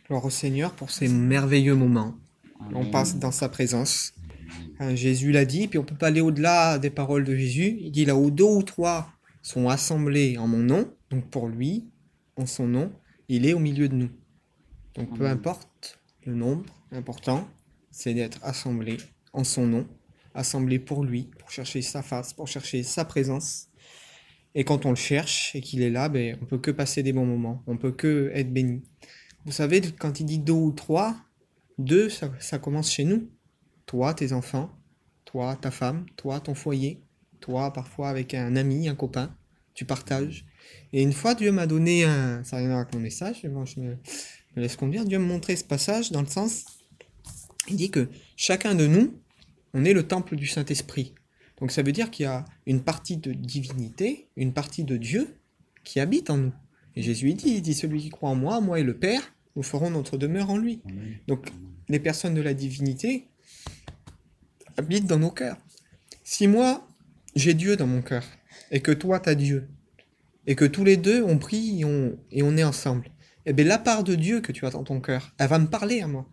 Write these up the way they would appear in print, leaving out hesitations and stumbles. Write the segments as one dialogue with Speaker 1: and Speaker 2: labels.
Speaker 1: Gloire au Seigneur pour ces merveilleux moments. On
Speaker 2: Amen.
Speaker 1: passe dans sa présence. Jésus l'a dit, puis on peut pas aller au-delà des paroles de Jésus. Il dit là où deux ou trois sont assemblés en mon nom, donc pour lui, en son nom, il est au milieu de nous. Donc peu
Speaker 2: Amen.
Speaker 1: importe le nombre, l'important, c'est d'être assemblés en son nom, assemblés pour lui, pour chercher sa face, pour chercher sa présence. Et quand on le cherche et qu'il est là, ben, on peut que passer des bons moments, on peut que être béni. Vous savez, quand il dit deux ou trois, deux, ça commence chez nous. Toi, tes enfants, toi, ta femme, toi, ton foyer, toi, parfois avec un ami, un copain, tu partages. Et une fois, Dieu m'a donné un... Ça n'a rien à voir avec mon message, mais bon, je me laisse conduire. Dieu me montrait ce passage dans le sens... Il dit que chacun de nous, on est le temple du Saint-Esprit. Donc ça veut dire qu'il y a une partie de divinité, une partie de Dieu qui habite en nous. Et Jésus il dit, celui qui croit en moi, moi et le Père, nous ferons notre demeure en lui.
Speaker 2: Amen.
Speaker 1: Donc les personnes de la divinité habitent dans nos cœurs. Si moi, j'ai Dieu dans mon cœur, et que toi, tu as Dieu, et que tous les deux, on prie et on est ensemble, eh bien la part de Dieu que tu as dans ton cœur, elle va me parler à moi.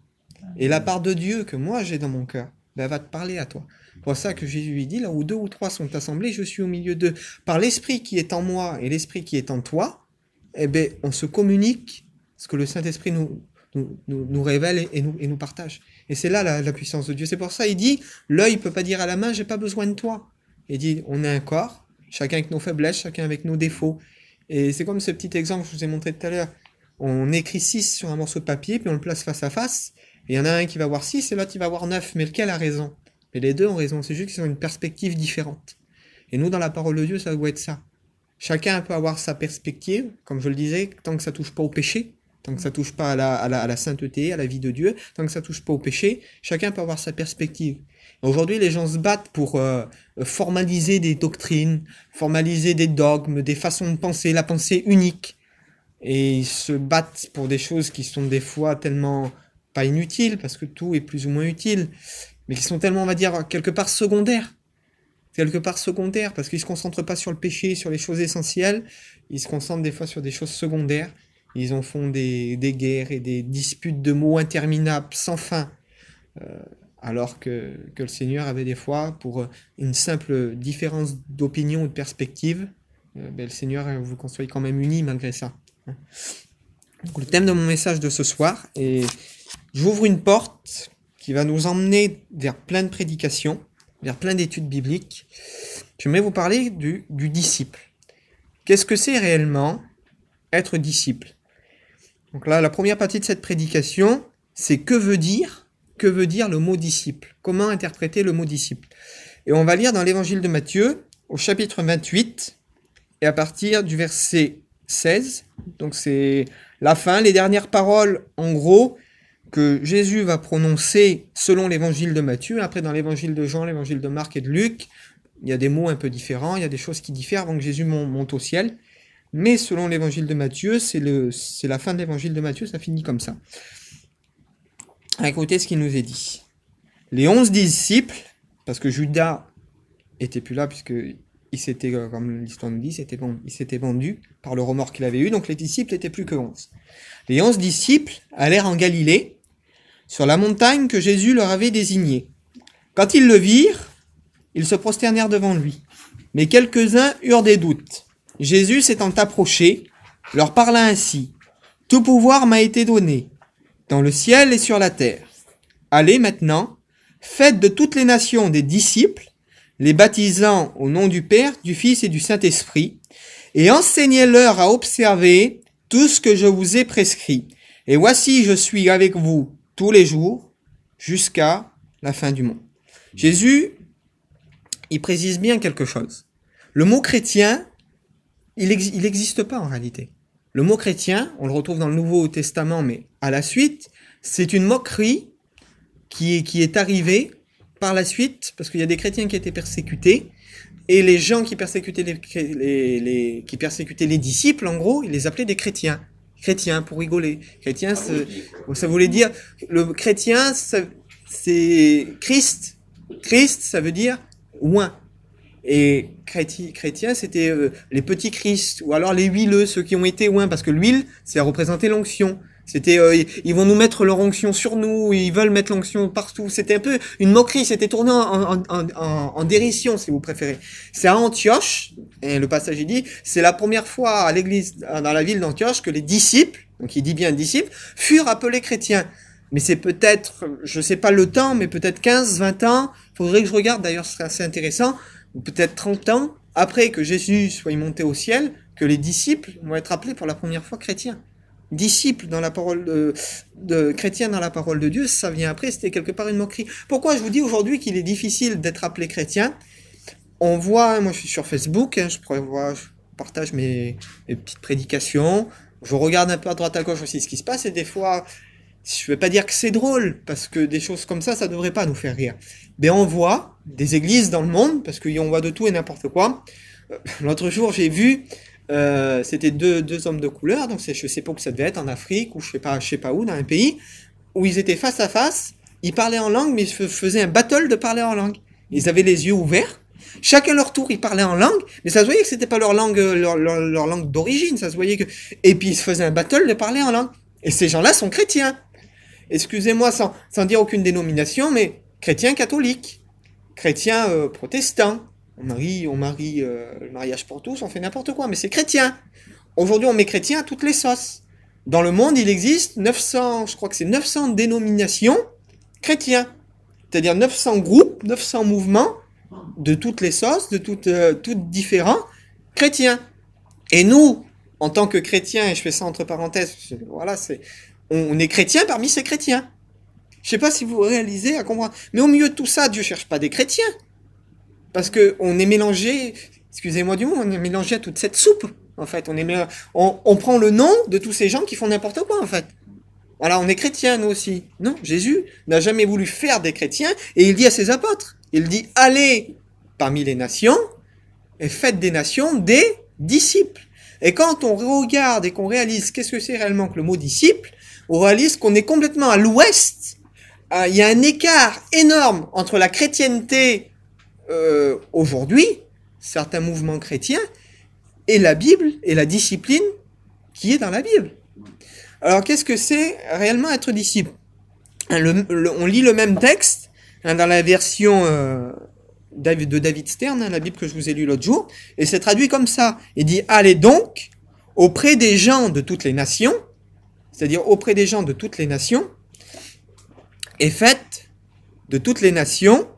Speaker 1: Et la part de Dieu que moi j'ai dans mon cœur, ben, elle va te parler à toi. C'est pour ça que Jésus lui dit, là où deux ou trois sont assemblés, je suis au milieu d'eux. Par l'esprit qui est en moi et l'esprit qui est en toi, eh ben, on se communique ce que le Saint-Esprit nous révèle et nous partage. Et c'est là la puissance de Dieu. C'est pour ça il dit, l'œil peut pas dire à la main, j'ai pas besoin de toi. Il dit, on est un corps, chacun avec nos faiblesses, chacun avec nos défauts. Et c'est comme ce petit exemple que je vous ai montré tout à l'heure. On écrit 6 sur un morceau de papier, puis on le place face à face. Et il y en a un qui va voir 6 et l'autre qui va voir 9. Mais lequel a raison? Mais les deux ont raison. C'est juste qu'ils ont une perspective différente. Et nous, dans la parole de Dieu, ça doit être ça. Chacun peut avoir sa perspective, comme je le disais, tant que ça touche pas au péché, tant que ça touche pas à la sainteté, à la vie de Dieu, tant que ça touche pas au péché, chacun peut avoir sa perspective. Aujourd'hui, les gens se battent pour formaliser des doctrines, formaliser des dogmes, des façons de penser, la pensée unique. Et ils se battent pour des choses qui sont des fois tellement pas inutiles, parce que tout est plus ou moins utile, mais qui sont tellement, on va dire, quelque part secondaires. Quelque part secondaires, parce qu'ils se concentrent pas sur le péché, sur les choses essentielles, ils se concentrent des fois sur des choses secondaires. Ils en font des guerres et des disputes de mots interminables, sans fin. Alors que le Seigneur avait des fois, pour une simple différence d'opinion ou de perspective, ben, le Seigneur vous construit quand même unis malgré ça. Donc, le thème de mon message de ce soir est j'ouvre une porte qui va nous emmener vers plein de prédications, vers plein d'études bibliques. J'aimerais vous parler du disciple. Qu'est-ce que c'est réellement être disciple? Donc là, la première partie de cette prédication, c'est que veut dire le mot disciple? Comment interpréter le mot disciple? Et on va lire dans l'évangile de Matthieu, au chapitre 28, et à partir du verset 16, donc c'est la fin, les dernières paroles, en gros, que Jésus va prononcer selon l'évangile de Matthieu. Après, dans l'évangile de Jean, l'évangile de Marc et de Luc, il y a des mots un peu différents, il y a des choses qui diffèrent avant que Jésus monte au ciel. Mais selon l'évangile de Matthieu, c'est la fin de l'évangile de Matthieu, ça finit comme ça. Écoutez ce qu'il nous est dit. Les 11 disciples, parce que Judas était plus là, puisque il s'était, comme l'histoire nous dit, il s'était vendu par le remords qu'il avait eu, donc les disciples n'étaient plus que 11. Les 11 disciples allèrent en Galilée, sur la montagne que Jésus leur avait désignée. Quand ils le virent, ils se prosternèrent devant lui. Mais quelques-uns eurent des doutes. Jésus s'étant approché, leur parla ainsi. « Tout pouvoir m'a été donné, dans le ciel et sur la terre. Allez maintenant, faites de toutes les nations des disciples, les baptisant au nom du Père, du Fils et du Saint-Esprit, et enseignez-leur à observer tout ce que je vous ai prescrit. Et voici, je suis avec vous tous les jours, jusqu'à la fin du monde. » Jésus, il précise bien quelque chose. Le mot chrétien, il n'existe pas en réalité. Le mot chrétien, on le retrouve dans le Nouveau Testament, mais à la suite, c'est une moquerie qui est arrivée par la suite, parce qu'il y a des chrétiens qui étaient persécutés, et les gens qui persécutaient les disciples, en gros, ils les appelaient des chrétiens. Chrétiens, pour rigoler. Chrétien, ça voulait dire, le chrétien, c'est Christ. Christ, ça veut dire oint. Et chrétien, c'était les petits Christ, ou alors les huileux, ceux qui ont été oints, parce que l'huile, c'est à représenter l'onction. C'était, ils vont nous mettre leur onction sur nous, ils veulent mettre l'onction partout. C'était un peu une moquerie, c'était tourné en dérision, si vous préférez. C'est à Antioche, et le passage il dit, c'est la première fois à l'église, dans la ville d'Antioche, que les disciples, donc il dit bien disciples, furent appelés chrétiens. Mais c'est peut-être, je sais pas le temps, mais peut-être 15, 20 ans, faudrait que je regarde, d'ailleurs ce serait assez intéressant, ou peut-être 30 ans, après que Jésus soit monté au ciel, que les disciples vont être appelés pour la première fois chrétiens. Disciples dans la parole de chrétiens dans la parole de Dieu, ça vient après, c'était quelque part une moquerie. Pourquoi je vous dis aujourd'hui qu'il est difficile d'être appelé chrétien? On voit, moi je suis sur Facebook, hein, je partage mes petites prédications, je regarde un peu à droite à gauche aussi ce qui se passe, et des fois, je vais pas dire que c'est drôle, parce que des choses comme ça devrait pas nous faire rire. Mais on voit des églises dans le monde, parce qu'on voit de tout et n'importe quoi. L'autre jour, j'ai vu, c'était deux hommes de couleur, donc je sais pas où ça devait être, en Afrique, ou je sais pas où, dans un pays, où ils étaient face à face, ils parlaient en langue, mais ils faisaient un battle de parler en langue. Ils avaient les yeux ouverts, chacun leur tour, ils parlaient en langue, mais ça se voyait que c'était pas leur langue, leur langue d'origine, ça se voyait que... Et puis ils se faisaient un battle de parler en langue. Et ces gens-là sont chrétiens. Excusez-moi, sans dire aucune dénomination, mais chrétiens catholiques, chrétiens protestants. On marie le mariage pour tous, on fait n'importe quoi, mais c'est chrétien. Aujourd'hui, on met chrétien à toutes les sauces. Dans le monde, il existe 900, je crois que c'est 900 dénominations chrétiens. C'est-à-dire 900 groupes, 900 mouvements de toutes les sauces, de toutes différents chrétiens. Et nous, en tant que chrétiens, et je fais ça entre parenthèses, voilà, on est chrétiens parmi ces chrétiens. Je sais pas si vous réalisez à comprendre. Mais au milieu de tout ça, Dieu cherche pas des chrétiens. Parce que on est mélangé, excusez-moi du mot, on est mélangé à toute cette soupe, en fait. On prend le nom de tous ces gens qui font n'importe quoi, en fait. Voilà, on est chrétiens, nous aussi. Non, Jésus n'a jamais voulu faire des chrétiens, et il dit à ses apôtres, il dit, allez parmi les nations, et faites des nations des disciples. Et quand on regarde et qu'on réalise qu'est-ce que c'est réellement que le mot disciple, on réalise qu'on est complètement à l'ouest. Il y a un écart énorme entre la chrétienté aujourd'hui, certains mouvements chrétiens, et la Bible et la discipline qui est dans la Bible. Alors qu'est-ce que c'est réellement être disciple? On lit le même texte dans la version de David Stern, la Bible que je vous ai lue l'autre jour, et c'est traduit comme ça. Il dit « Allez donc auprès des gens de toutes les nations », c'est-à-dire auprès des gens de toutes les nations, et faites de toutes les nations,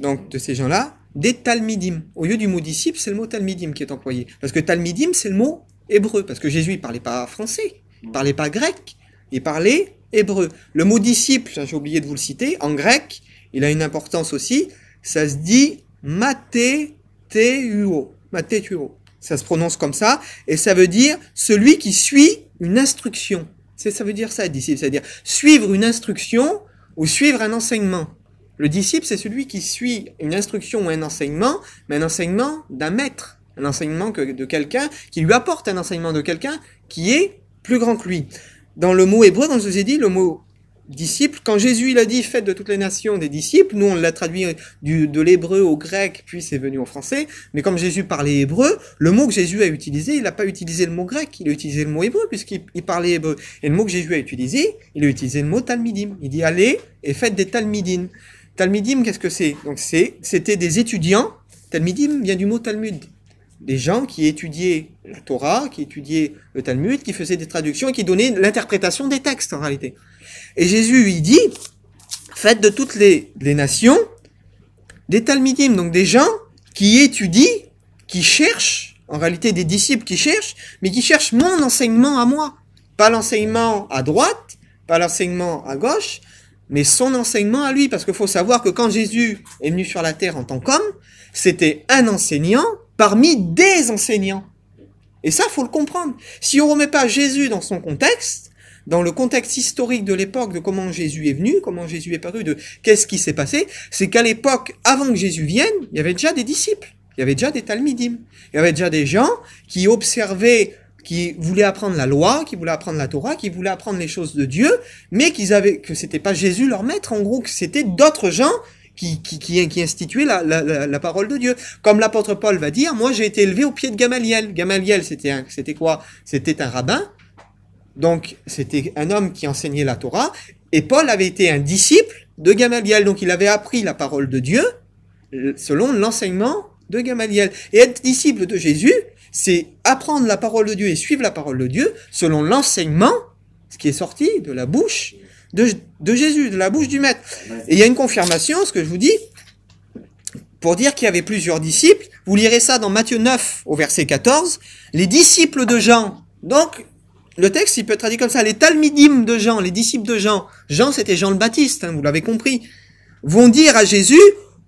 Speaker 1: donc de ces gens-là, des talmidim. Au lieu du mot disciple, c'est le mot talmidim qui est employé. Parce que talmidim, c'est le mot hébreu. Parce que Jésus, il parlait pas français, il parlait pas grec, il parlait hébreu. Le mot disciple, j'ai oublié de vous le citer, en grec, il a une importance aussi, ça se dit mathétuo. Mathétuo. Ça se prononce comme ça, et ça veut dire celui qui suit une instruction. Ça veut dire ça, disciple, c'est-à-dire suivre une instruction ou suivre un enseignement. Le disciple, c'est celui qui suit une instruction ou un enseignement, mais un enseignement d'un maître, un enseignement de quelqu'un, qui lui apporte un enseignement de quelqu'un qui est plus grand que lui. Dans le mot hébreu, comme je vous ai dit, le mot disciple, quand Jésus il a dit « faites de toutes les nations des disciples », nous on l'a traduit de l'hébreu au grec, puis c'est venu au français, mais comme Jésus parlait hébreu, le mot que Jésus a utilisé, il n'a pas utilisé le mot grec, il a utilisé le mot hébreu, puisqu'il parlait hébreu. Et le mot que Jésus a utilisé, il a utilisé le mot talmidim. Il dit « allez et faites des talmidim ». Talmidim, qu'est-ce que c'est? Donc c'était des étudiants. Talmidim vient du mot Talmud. Des gens qui étudiaient la Torah, qui étudiaient le Talmud, qui faisaient des traductions et qui donnaient l'interprétation des textes en réalité. Et Jésus, il dit, faites de toutes les nations des Talmidim, donc des gens qui étudient, qui cherchent, en réalité des disciples qui cherchent, mais qui cherchent mon enseignement à moi. Pas l'enseignement à droite, pas l'enseignement à gauche, mais son enseignement à lui, parce qu'il faut savoir que quand Jésus est venu sur la terre en tant qu'homme, c'était un enseignant parmi des enseignants. Et ça, faut le comprendre. Si on remet pas Jésus dans son contexte, dans le contexte historique de l'époque, de comment Jésus est venu, comment Jésus est paru, de qu'est-ce qui s'est passé, c'est qu'à l'époque, avant que Jésus vienne, il y avait déjà des disciples, il y avait déjà des talmidim, il y avait déjà des gens qui observaient, qui voulaient apprendre la loi, qui voulaient apprendre la Torah, qui voulaient apprendre les choses de Dieu, mais que c'était pas Jésus leur maître, en gros, que c'était d'autres gens qui instituaient la parole de Dieu. Comme l'apôtre Paul va dire, moi j'ai été élevé au pied de Gamaliel. Gamaliel, c'était quoi? C'était un rabbin Donc, c'était un homme qui enseignait la Torah, et Paul avait été un disciple de Gamaliel, donc il avait appris la parole de Dieu selon l'enseignement de Gamaliel. Et être disciple de Jésus, c'est apprendre la parole de Dieu et suivre la parole de Dieu selon l'enseignement, ce qui est sorti de la bouche de Jésus, de la bouche du Maître. Et il y a une confirmation, ce que je vous dis, pour dire qu'il y avait plusieurs disciples. Vous lirez ça dans Matthieu 9, au verset 14. Les disciples de Jean. Donc, le texte, il peut être traduit comme ça. Les talmidim de Jean, les disciples de Jean. Jean, c'était Jean le Baptiste, hein, vous l'avez compris. Vont dire à Jésus,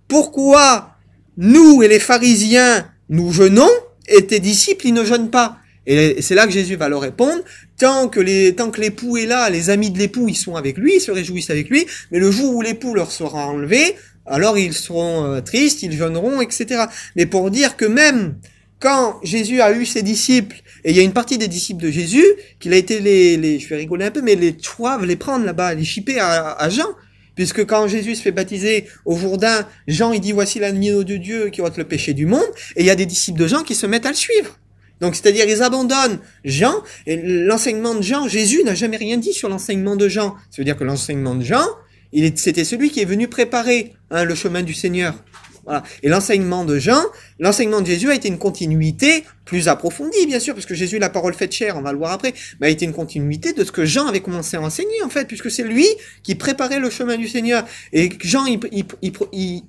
Speaker 1: pourquoi nous et les pharisiens, nous jeûnons, et tes disciples, ils ne jeûnent pas. Et c'est là que Jésus va leur répondre, tant que l'époux est là, les amis de l'époux, ils sont avec lui, ils se réjouissent avec lui, mais le jour où l'époux leur sera enlevé, alors ils seront tristes, ils jeûneront, etc. Mais pour dire que même quand Jésus a eu ses disciples, et il y a une partie des disciples de Jésus, qu'il a été je vais rigoler un peu, mais les chouaves, les prendre là-bas, les chipper à Jean. Puisque quand Jésus se fait baptiser au Jourdain, Jean, il dit, voici l'agneau de Dieu qui ôte le péché du monde, et il y a des disciples de Jean qui se mettent à le suivre. Donc, c'est-à-dire, ils abandonnent Jean, et l'enseignement de Jean, Jésus n'a jamais rien dit sur l'enseignement de Jean. Ça veut dire que l'enseignement de Jean, c'était celui qui est venu préparer le chemin du Seigneur. Voilà. Et l'enseignement de Jean, l'enseignement de Jésus a été une continuité plus approfondie, bien sûr, parce que Jésus, la parole faite chair, on va le voir après, mais a été une continuité de ce que Jean avait commencé à enseigner, en fait, puisque c'est lui qui préparait le chemin du Seigneur. Et Jean,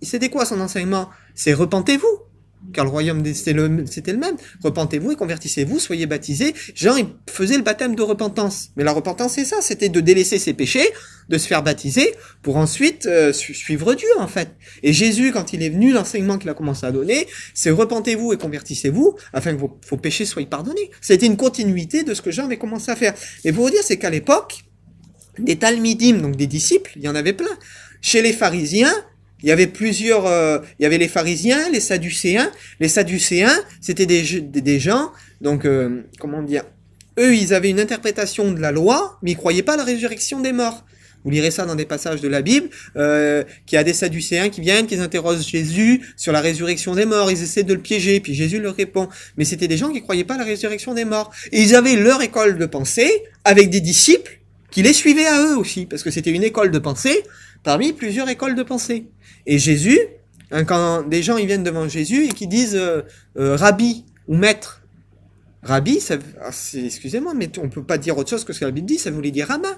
Speaker 1: c'était quoi son enseignement? C'est repentez-vous. Car le royaume c'était le même. Repentez-vous et convertissez-vous, soyez baptisés. Jean, il faisait le baptême de repentance. Mais la repentance, c'est ça, c'était de délaisser ses péchés, de se faire baptiser, pour ensuite suivre Dieu, en fait. Et Jésus, quand il est venu, l'enseignement qu'il a commencé à donner, c'est repentez-vous et convertissez-vous, afin que vos péchés soient pardonnés. C'était une continuité de ce que Jean avait commencé à faire. Mais pour vous dire, c'est qu'à l'époque, des talmidim, donc des disciples, il y en avait plein. Chez les pharisiens, il y avait il y avait les pharisiens, les sadducéens. Les sadducéens, c'était des gens, donc, comment dire, eux, ils avaient une interprétation de la loi, mais ils croyaient pas à la résurrection des morts. Vous lirez ça dans des passages de la Bible, qu'il y a des sadducéens qui viennent, qui interrogent Jésus sur la résurrection des morts. Ils essaient de le piéger, puis Jésus leur répond. Mais c'était des gens qui croyaient pas à la résurrection des morts. Et ils avaient leur école de pensée, avec des disciples, qui les suivaient à eux aussi, parce que c'était une école de pensée, parmi plusieurs écoles de pensée. Et Jésus, quand des gens ils viennent devant Jésus et qui disent rabbi ou maître, rabbi, excusez-moi, mais on peut pas dire autre chose que ce que la Bible dit, ça voulait dire rabbin.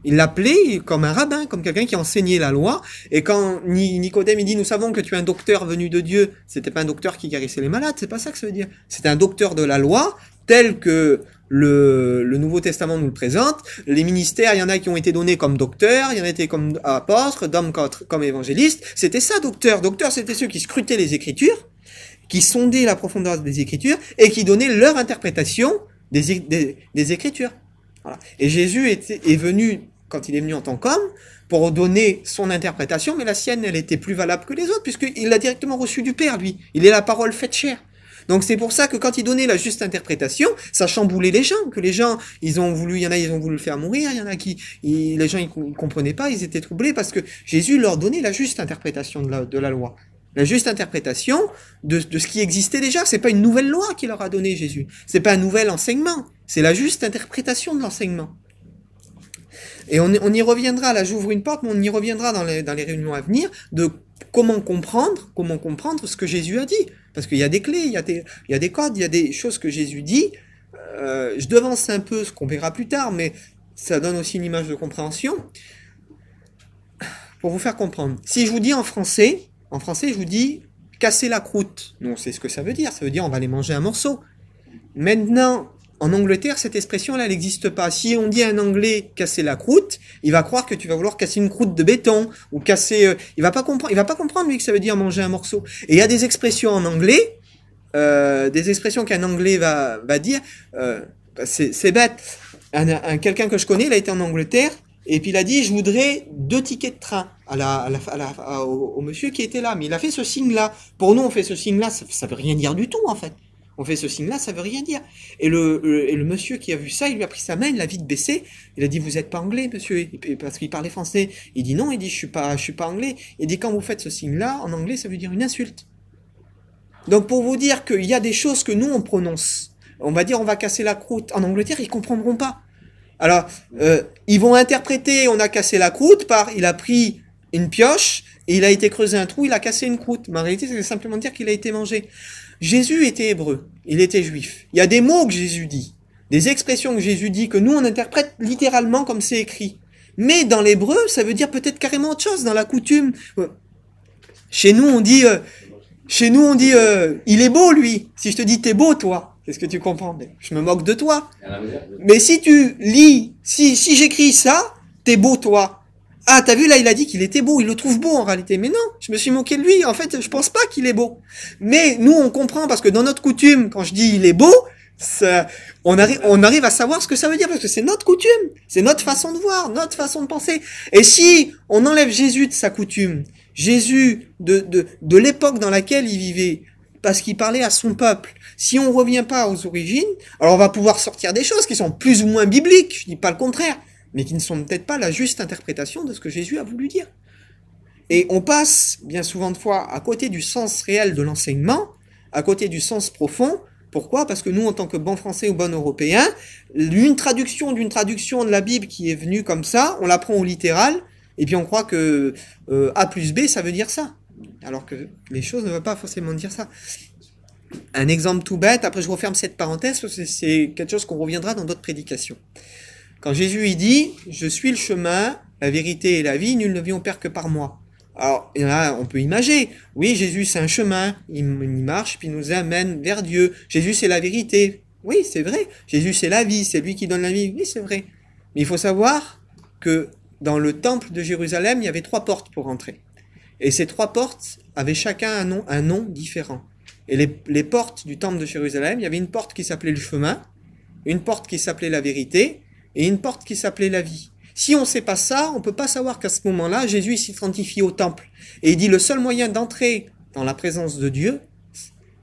Speaker 1: Il l'appelait comme un rabbin, comme quelqu'un qui enseignait la loi. Et quand Nicodème il dit, nous savons que tu es un docteur venu de Dieu, c'était pas un docteur qui guérissait les malades, c'est pas ça que ça veut dire. C'était un docteur de la loi, tel que le Nouveau Testament nous le présente. Les ministères, il y en a qui ont été donnés comme docteurs, il y en a été comme apôtres, d'hommes comme évangélistes. C'était ça, docteur. Docteur, c'était ceux qui scrutaient les Écritures, qui sondaient la profondeur des Écritures et qui donnaient leur interprétation des Écritures. Voilà. Et Jésus est venu, quand il est venu en tant qu'homme, pour donner son interprétation, mais la sienne, elle était plus valable que les autres, puisqu'il l'a directement reçu du Père, lui. Il est la parole faite chair. Donc c'est pour ça que quand il donnait la juste interprétation, ça chamboulait les gens, que les gens, il y en a, ils ont voulu le faire mourir, il y en a les gens, ils comprenaient pas, ils étaient troublés parce que Jésus leur donnait la juste interprétation de la loi. La juste interprétation de ce qui existait déjà. C'est pas une nouvelle loi qu'il leur a donné, Jésus. C'est pas un nouvel enseignement. C'est la juste interprétation de l'enseignement. Et on y reviendra, là j'ouvre une porte, mais on y reviendra dans les réunions à venir, de comment comprendre ce que Jésus a dit. Parce qu'il y a des clés, il y a des codes, il y a des choses que Jésus dit. Je devance un peu ce qu'on verra plus tard, mais ça donne aussi une image de compréhension. Pour vous faire comprendre. Si je vous dis en français, je vous dis casser la croûte. Nous, on sait ce que ça veut dire. Ça veut dire on va aller manger un morceau. Maintenant, en Angleterre, cette expression-là, elle n'existe pas. Si on dit à un Anglais casser la croûte, il va croire que tu vas vouloir casser une croûte de béton ou casser. Il va pas comprendre lui que ça veut dire manger un morceau. Et il y a des expressions en anglais, des expressions qu'un Anglais va dire. C'est bête. Quelqu'un que je connais, il a été en Angleterre. Et puis il a dit, je voudrais 2 tickets de train au monsieur qui était là. Mais il a fait ce signe-là. Pour nous, on fait ce signe-là, ça veut rien dire du tout, en fait. On fait ce signe-là, ça veut rien dire. Et le monsieur qui a vu ça, il lui a pris sa main, il l'a vite baissé. Il a dit, vous êtes pas anglais, monsieur? Parce qu'il parlait français. Il dit non, il dit, je suis pas anglais. Il dit, quand vous faites ce signe-là, en anglais, ça veut dire une insulte. Donc pour vous dire qu'il y a des choses que nous, on prononce. On va dire, on va casser la croûte. En Angleterre, ils comprendront pas. Alors, ils vont interpréter, on a cassé la croûte par, il a pris une pioche, et il a été creusé un trou, il a cassé une croûte. Mais en réalité, c'est simplement dire qu'il a été mangé. Jésus était hébreu, il était juif. Il y a des mots que Jésus dit, des expressions que Jésus dit, que nous on interprète littéralement comme c'est écrit. Mais dans l'hébreu, ça veut dire peut-être carrément autre chose, dans la coutume. Chez nous, on dit, il est beau, lui. Si je te dis, t'es beau, toi, qu'est-ce que tu comprends? Je me moque de toi. Mais si tu lis, si j'écris ça, t'es beau, toi. Ah, t'as vu, là, il a dit qu'il était beau. Il le trouve beau, en réalité. Mais non, je me suis moqué de lui. En fait, je pense pas qu'il est beau. Mais nous, on comprend, parce que dans notre coutume, quand je dis il est beau, ça, on arrive à savoir ce que ça veut dire, parce que c'est notre coutume. C'est notre façon de voir, notre façon de penser. Et si on enlève Jésus de sa coutume, Jésus de l'époque dans laquelle il vivait, parce qu'il parlait à son peuple, si on revient pas aux origines, alors on va pouvoir sortir des choses qui sont plus ou moins bibliques, je dis pas le contraire, mais qui ne sont peut-être pas la juste interprétation de ce que Jésus a voulu dire. Et on passe bien souvent de fois à côté du sens réel de l'enseignement, à côté du sens profond. Pourquoi? Parce que nous, en tant que bons Français ou bons Européens, d'une traduction de la Bible qui est venue comme ça, on la prend au littéral, et puis on croit que A plus B, ça veut dire ça. Alors que les choses ne veulent pas forcément dire ça. Un exemple tout bête, après je referme cette parenthèse, parce que c'est quelque chose qu'on reviendra dans d'autres prédications. Quand Jésus il dit « Je suis le chemin, la vérité et la vie, nul ne vient au Père que par moi ». Alors là, on peut imaginer. Oui, Jésus c'est un chemin, il marche, puis il nous amène vers Dieu. Jésus c'est la vérité. Oui, c'est vrai. Jésus c'est la vie, c'est lui qui donne la vie. Oui, c'est vrai. Mais il faut savoir que dans le temple de Jérusalem, il y avait 3 portes pour entrer. Et ces 3 portes avaient chacun un nom différent. Et les portes du temple de Jérusalem, il y avait une porte qui s'appelait le chemin, une porte qui s'appelait la vérité, et une porte qui s'appelait la vie. Si on ne sait pas ça, on ne peut pas savoir qu'à ce moment-là, Jésus s'identifie au temple. Et il dit, le seul moyen d'entrer dans la présence de Dieu,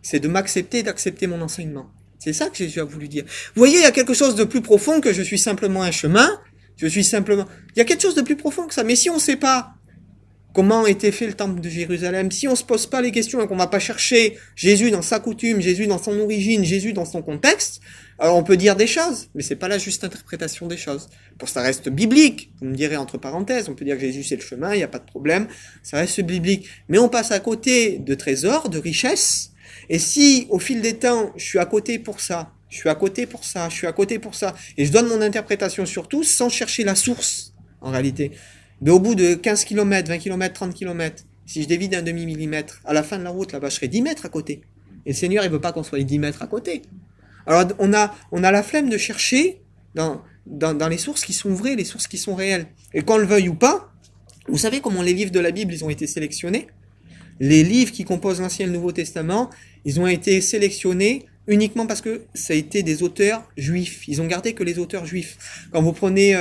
Speaker 1: c'est de m'accepter et d'accepter mon enseignement. C'est ça que Jésus a voulu dire. Vous voyez, il y a quelque chose de plus profond que je suis simplement un chemin, il y a quelque chose de plus profond que ça. Mais si on ne sait pas comment était fait le temple de Jérusalem, si on ne se pose pas les questions et qu'on ne va pas chercher Jésus dans sa coutume, Jésus dans son origine, Jésus dans son contexte, alors on peut dire des choses, mais c'est pas la juste interprétation des choses. Pour ça reste biblique, vous me direz entre parenthèses, on peut dire que Jésus c'est le chemin, il n'y a pas de problème, ça reste biblique. Mais on passe à côté de trésors, de richesses, et si au fil des temps, je suis à côté pour ça, je suis à côté pour ça, je suis à côté pour ça, et je donne mon interprétation sur tout sans chercher la source, en réalité. Mais au bout de 15 km, 20 km, 30 km, si je dévie d'un demi-millimètre, à la fin de la route, là-bas, je serai 10 mètres à côté. Et le Seigneur, il veut pas qu'on soit les 10 mètres à côté. Alors, on a la flemme de chercher dans les sources qui sont vraies, les sources qui sont réelles. Et qu'on le veuille ou pas, vous savez comment les livres de la Bible, ils ont été sélectionnés? Les livres qui composent l'Ancien et le Nouveau Testament, ils ont été sélectionnés uniquement parce que ça a été des auteurs juifs. Ils ont gardé que les auteurs juifs. Quand vous prenez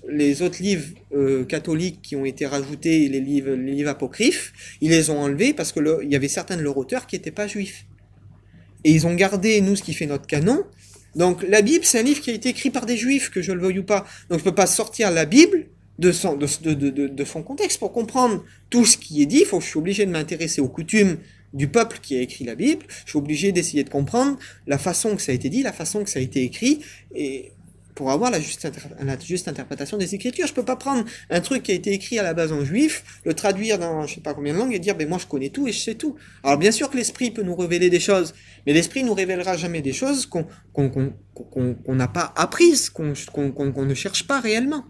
Speaker 1: les autres livres catholiques qui ont été rajoutés, les livres apocryphes, ils les ont enlevés parce que il y avait certains de leurs auteurs qui n'étaient pas juifs. Et ils ont gardé, nous, ce qui fait notre canon. Donc la Bible, c'est un livre qui a été écrit par des juifs, que je le veuille ou pas. Donc je peux pas sortir la Bible de son contexte. Pour comprendre tout ce qui est dit, je suis obligé de m'intéresser aux coutumes du peuple qui a écrit la Bible, je suis obligé d'essayer de comprendre la façon que ça a été dit, la façon que ça a été écrit, et pour avoir la juste interprétation des Écritures. Je peux pas prendre un truc qui a été écrit à la base en juif, le traduire dans je sais pas combien de langues et dire moi je connais tout et je sais tout. Alors bien sûr que l'esprit peut nous révéler des choses, mais l'esprit nous révélera jamais des choses qu'on n'a pas apprises, qu'on ne cherche pas réellement.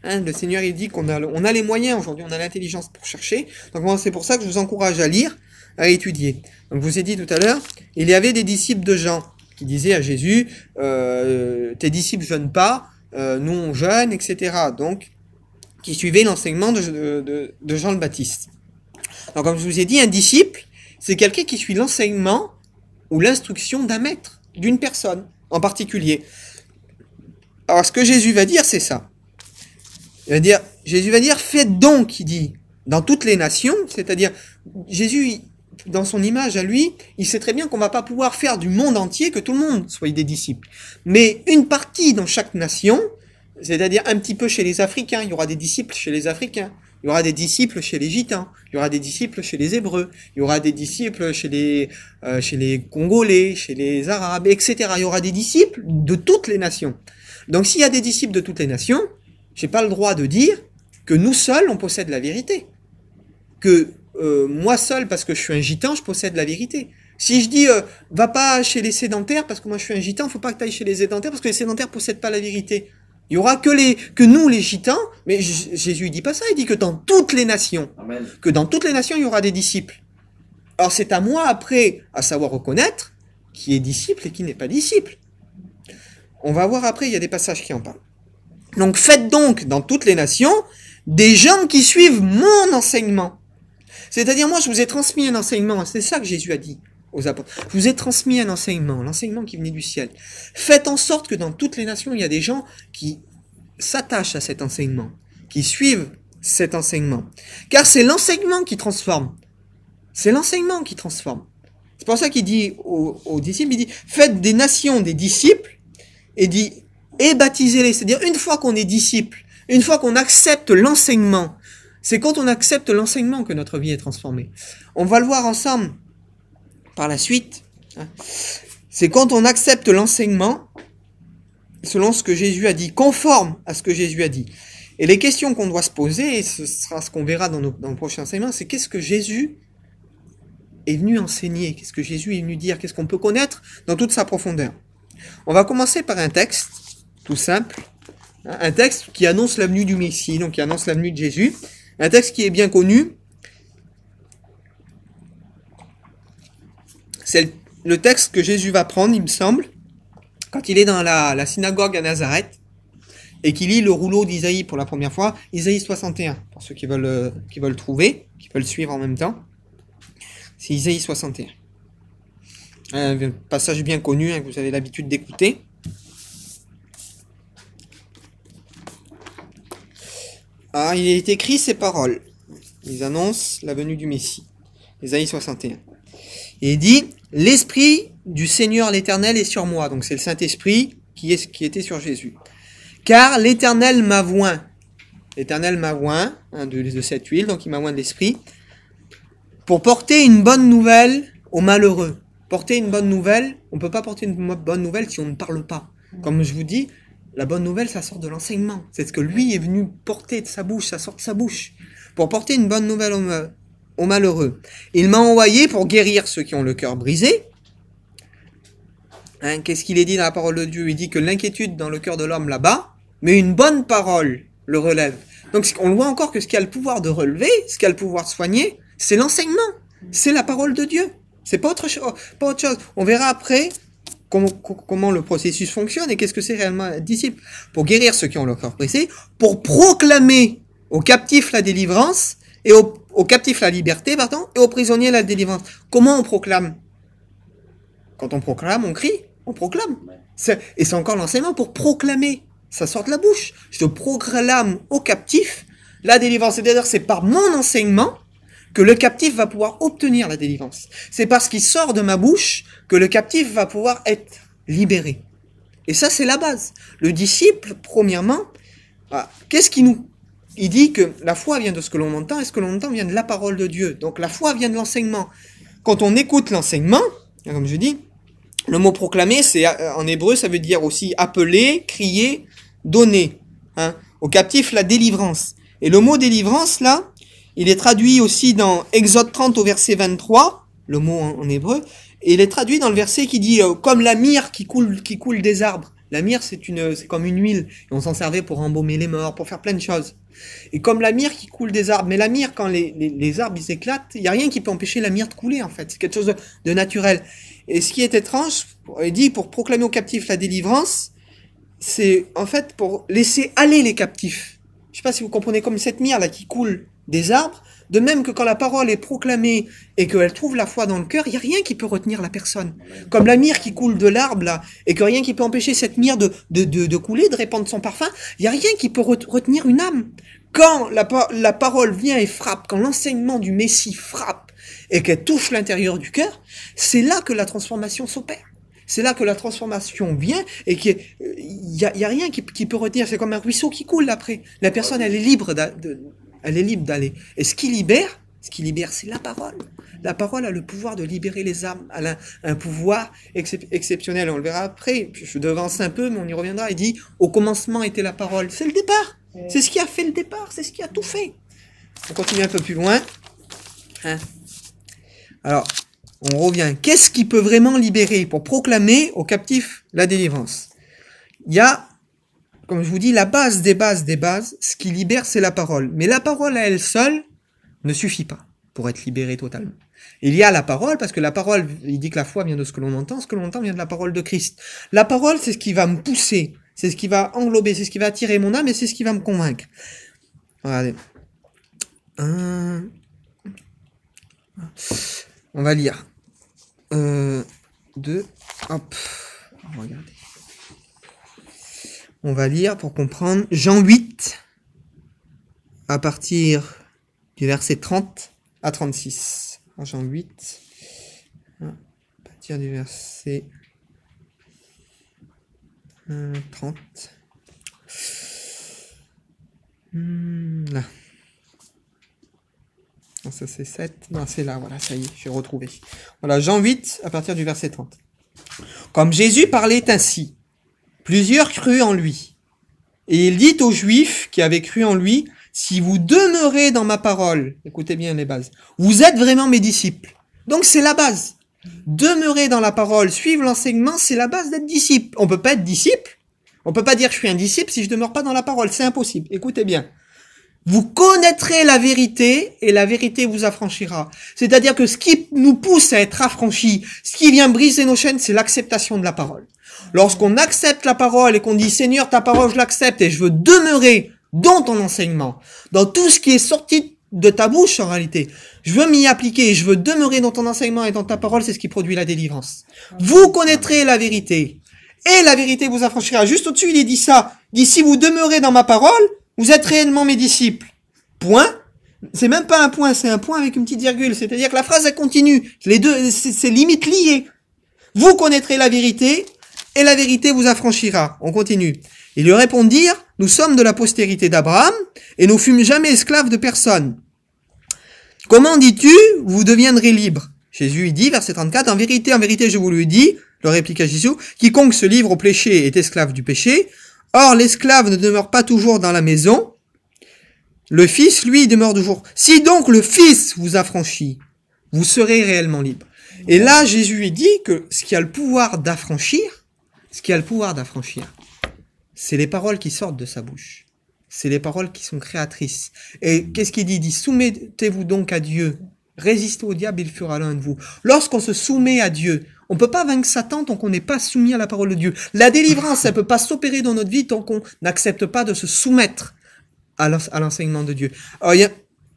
Speaker 1: Hein, le Seigneur il dit qu'on a les moyens aujourd'hui, on a l'intelligence pour chercher. Donc moi c'est pour ça que je vous encourage à lire, à étudier. Donc je vous ai dit tout à l'heure, il y avait des disciples de Jean qui disaient à Jésus, tes disciples jeûnent pas, nous on jeûne, etc. Donc qui suivaient l'enseignement de Jean le Baptiste. Donc comme je vous ai dit, un disciple, c'est quelqu'un qui suit l'enseignement ou l'instruction d'un maître, d'une personne en particulier. Alors ce que Jésus va dire, c'est ça. Jésus va dire, faites donc, il dit, dans toutes les nations, c'est-à-dire, Jésus, dans son image à lui, il sait très bien qu'on va pas pouvoir faire du monde entier que tout le monde soit des disciples. Mais une partie dans chaque nation, c'est-à-dire un petit peu chez les Africains, il y aura des disciples chez les Africains, il y aura des disciples chez les Gitans, il y aura des disciples chez les Hébreux, il y aura des disciples chez les Congolais, chez les Arabes, etc. Il y aura des disciples de toutes les nations. Donc s'il y a des disciples de toutes les nations, j'ai pas le droit de dire que nous seuls, on possède la vérité. Que moi seul, parce que je suis un gitan, je possède la vérité. Si je dis, va pas chez les sédentaires, parce que moi je suis un gitan, faut pas que tu ailles chez les sédentaires, parce que les sédentaires possèdent pas la vérité. Il y aura que nous, les gitans, mais Jésus, il dit pas ça, il dit que dans toutes les nations,
Speaker 2: Amen.
Speaker 1: que dans toutes les nations, il y aura des disciples. Alors c'est à moi, après, à savoir reconnaître qui est disciple et qui n'est pas disciple. On va voir après, il y a des passages qui en parlent. Donc faites donc, dans toutes les nations, des gens qui suivent mon enseignement. C'est-à-dire, moi, je vous ai transmis un enseignement, c'est ça que Jésus a dit aux apôtres. Je vous ai transmis un enseignement, l'enseignement qui venait du ciel. Faites en sorte que dans toutes les nations, il y a des gens qui s'attachent à cet enseignement, qui suivent cet enseignement. Car c'est l'enseignement qui transforme. C'est l'enseignement qui transforme. C'est pour ça qu'il dit aux disciples, il dit, faites des nations des disciples, et dit, et baptisez-les. C'est-à-dire, une fois qu'on est disciple, une fois qu'on accepte l'enseignement, c'est quand on accepte l'enseignement que notre vie est transformée. On va le voir ensemble par la suite. C'est quand on accepte l'enseignement, selon ce que Jésus a dit, conforme à ce que Jésus a dit. Et les questions qu'on doit se poser, et ce sera ce qu'on verra dans le prochain enseignement, c'est qu'est-ce que Jésus est venu enseigner, qu'est-ce que Jésus est venu dire, qu'est-ce qu'on peut connaître dans toute sa profondeur. On va commencer par un texte, tout simple, un texte qui annonce la venue du Messie, donc qui annonce la venue de Jésus, un texte qui est bien connu. C'est le texte que Jésus va prendre, il me semble, quand il est dans la synagogue à Nazareth, et qu'il lit le rouleau d'Isaïe pour la première fois, Isaïe 61, pour ceux qui veulent trouver, qui veulent suivre en même temps. C'est Isaïe 61. Un passage bien connu, que vous avez l'habitude d'écouter. Alors, il est écrit ces paroles. Ils annoncent la venue du Messie. Isaïe 61. Et il dit, l'Esprit du Seigneur l'Éternel est sur moi. Donc c'est le Saint-Esprit qui était sur Jésus. Car l'Éternel m'a oint. L'Éternel m'a oint de cette huile, donc il m'a oint de l'Esprit, pour porter une bonne nouvelle aux malheureux. Porter une bonne nouvelle, on ne peut pas porter une bonne nouvelle si on ne parle pas. Comme je vous dis, la bonne nouvelle, ça sort de l'enseignement. C'est ce que lui est venu porter de sa bouche, ça sort de sa bouche. Pour porter une bonne nouvelle aux malheureux. Il m'a envoyé pour guérir ceux qui ont le cœur brisé. Qu'est-ce qu'il est dit dans la parole de Dieu? Il dit que l'inquiétude dans le cœur de l'homme là-bas, mais une bonne parole le relève. Donc on voit encore que ce qui a le pouvoir de relever, ce qui a le pouvoir de soigner, c'est l'enseignement. C'est la parole de Dieu. C'est pas autre chose. On verra après comment le processus fonctionne et qu'est-ce que c'est réellement un disciple. Pour guérir ceux qui ont le cœur brisé, pour proclamer aux captifs la délivrance, et aux captifs la liberté, et aux prisonniers la délivrance. Comment on proclame? Quand on proclame, on crie, on proclame. Et c'est encore l'enseignement pour proclamer. Ça sort de la bouche. Je te proclame aux captifs la délivrance. C'est-à-dire, c'est par mon enseignement que le captif va pouvoir obtenir la délivrance. C'est parce qu'il sort de ma bouche que le captif va pouvoir être libéré. Et ça, c'est la base. Le disciple, premièrement, qu'est-ce qui nous... Il dit que la foi vient de ce que l'on entend, et ce que l'on entend vient de la parole de Dieu. Donc la foi vient de l'enseignement. Quand on écoute l'enseignement, comme je dis, le mot proclamer, c'est en hébreu, ça veut dire aussi appeler, crier, donner. Au captif, la délivrance. Et le mot délivrance, là, il est traduit aussi dans Exode 30 au verset 23, le mot en hébreu, et il est traduit dans le verset qui dit comme la myrrhe qui coule des arbres. La myrrhe, c'est comme une huile, et on s'en servait pour embaumer les morts, pour faire plein de choses. Et comme la myrrhe qui coule des arbres, mais la myrrhe, quand les arbres ils éclatent, il n'y a rien qui peut empêcher la myrrhe de couler, en fait. C'est quelque chose de naturel. Et ce qui est étrange, il dit pour proclamer aux captifs la délivrance, c'est en fait pour laisser aller les captifs. Je ne sais pas si vous comprenez, comme cette myrrhe là qui coule des arbres, de même que quand la parole est proclamée et qu'elle trouve la foi dans le cœur, il n'y a rien qui peut retenir la personne. Comme la myrrhe qui coule de l'arbre là, et que rien qui peut empêcher cette myrrhe de couler, de répandre son parfum, il n'y a rien qui peut retenir une âme. Quand la parole vient et frappe, quand l'enseignement du Messie frappe et qu'elle touche l'intérieur du cœur, c'est là que la transformation s'opère. C'est là que la transformation vient et qu'il y a rien qui peut retenir. C'est comme un ruisseau qui coule après. La personne, elle est libre d'aller. Et ce qui libère, Ce qui libère, c'est la parole. La parole a le pouvoir de libérer les âmes. Elle a un pouvoir exceptionnel. On le verra après. Je devance un peu, mais on y reviendra. Il dit, au commencement était la parole. C'est le départ. C'est ce qui a fait le départ. C'est ce qui a tout fait. On continue un peu plus loin. Hein? Alors, on revient. Qu'est-ce qui peut vraiment libérer pour proclamer aux captifs la délivrance? Il y a, comme je vous dis, la base des bases des bases. Ce qui libère, c'est la parole. Mais la parole à elle seule ne suffit pas pour être libéré totalement. Il y a la parole, parce que la parole, il dit que la foi vient de ce que l'on entend vient de la parole de Christ. La parole, c'est ce qui va me pousser, c'est ce qui va englober, c'est ce qui va attirer mon âme et c'est ce qui va me convaincre. Regardez. On va lire. 2. Hop. Regardez. On va lire pour comprendre. Jean 8, à partir du verset 30 à 36. Jean 8, à partir du verset 30. Là. Non, ça c'est 7. Non, c'est là, voilà, ça y est, j'ai retrouvé. Voilà, Jean 8, à partir du verset 30. Comme Jésus parlait ainsi, plusieurs crurent en lui. Et il dit aux Juifs qui avaient cru en lui, si vous demeurez dans ma parole, écoutez bien les bases, vous êtes vraiment mes disciples. Donc c'est la base. Demeurer dans la parole, suivre l'enseignement, c'est la base d'être disciple. On peut pas être disciple, on peut pas dire je suis un disciple si je demeure pas dans la parole, c'est impossible. Écoutez bien. Vous connaîtrez la vérité et la vérité vous affranchira. C'est-à-dire que ce qui nous pousse à être affranchis, ce qui vient briser nos chaînes, c'est l'acceptation de la parole. Lorsqu'on accepte la parole et qu'on dit Seigneur, ta parole je l'accepte et je veux demeurer dans ton enseignement, dans tout ce qui est sorti de ta bouche en réalité. Je veux m'y appliquer, je veux demeurer dans ton enseignement et dans ta parole, c'est ce qui produit la délivrance. Vous connaîtrez la vérité et la vérité vous affranchira. Juste au-dessus, il est dit ça. Il dit si vous demeurez dans ma parole, vous êtes réellement mes disciples. Point. C'est même pas un point, c'est un point avec une petite virgule. C'est-à-dire que la phrase, elle continue. Les deux, c'est limite lié. Vous connaîtrez la vérité et la vérité vous affranchira. On continue. Ils lui répondirent, nous sommes de la postérité d'Abraham et nous fûmes jamais esclaves de personne. Comment dis-tu, vous deviendrez libres? Jésus, il dit, verset 34, en vérité, je vous le dis, leur répliqua Jésus, quiconque se livre au péché est esclave du péché. Or, l'esclave ne demeure pas toujours dans la maison. Le Fils, lui, demeure toujours. Si donc le Fils vous affranchit, vous serez réellement libre. Et là, Jésus, il dit que ce qui a le pouvoir d'affranchir, c'est les paroles qui sortent de sa bouche. C'est les paroles qui sont créatrices. Et qu'est-ce qu'il dit? Il dit, soumettez-vous donc à Dieu. Résistez au diable, il fera l'un de vous. Lorsqu'on se soumet à Dieu, on peut pas vaincre Satan tant qu'on n'est pas soumis à la parole de Dieu. La délivrance, elle peut pas s'opérer dans notre vie tant qu'on n'accepte pas de se soumettre à l'enseignement de Dieu. Alors,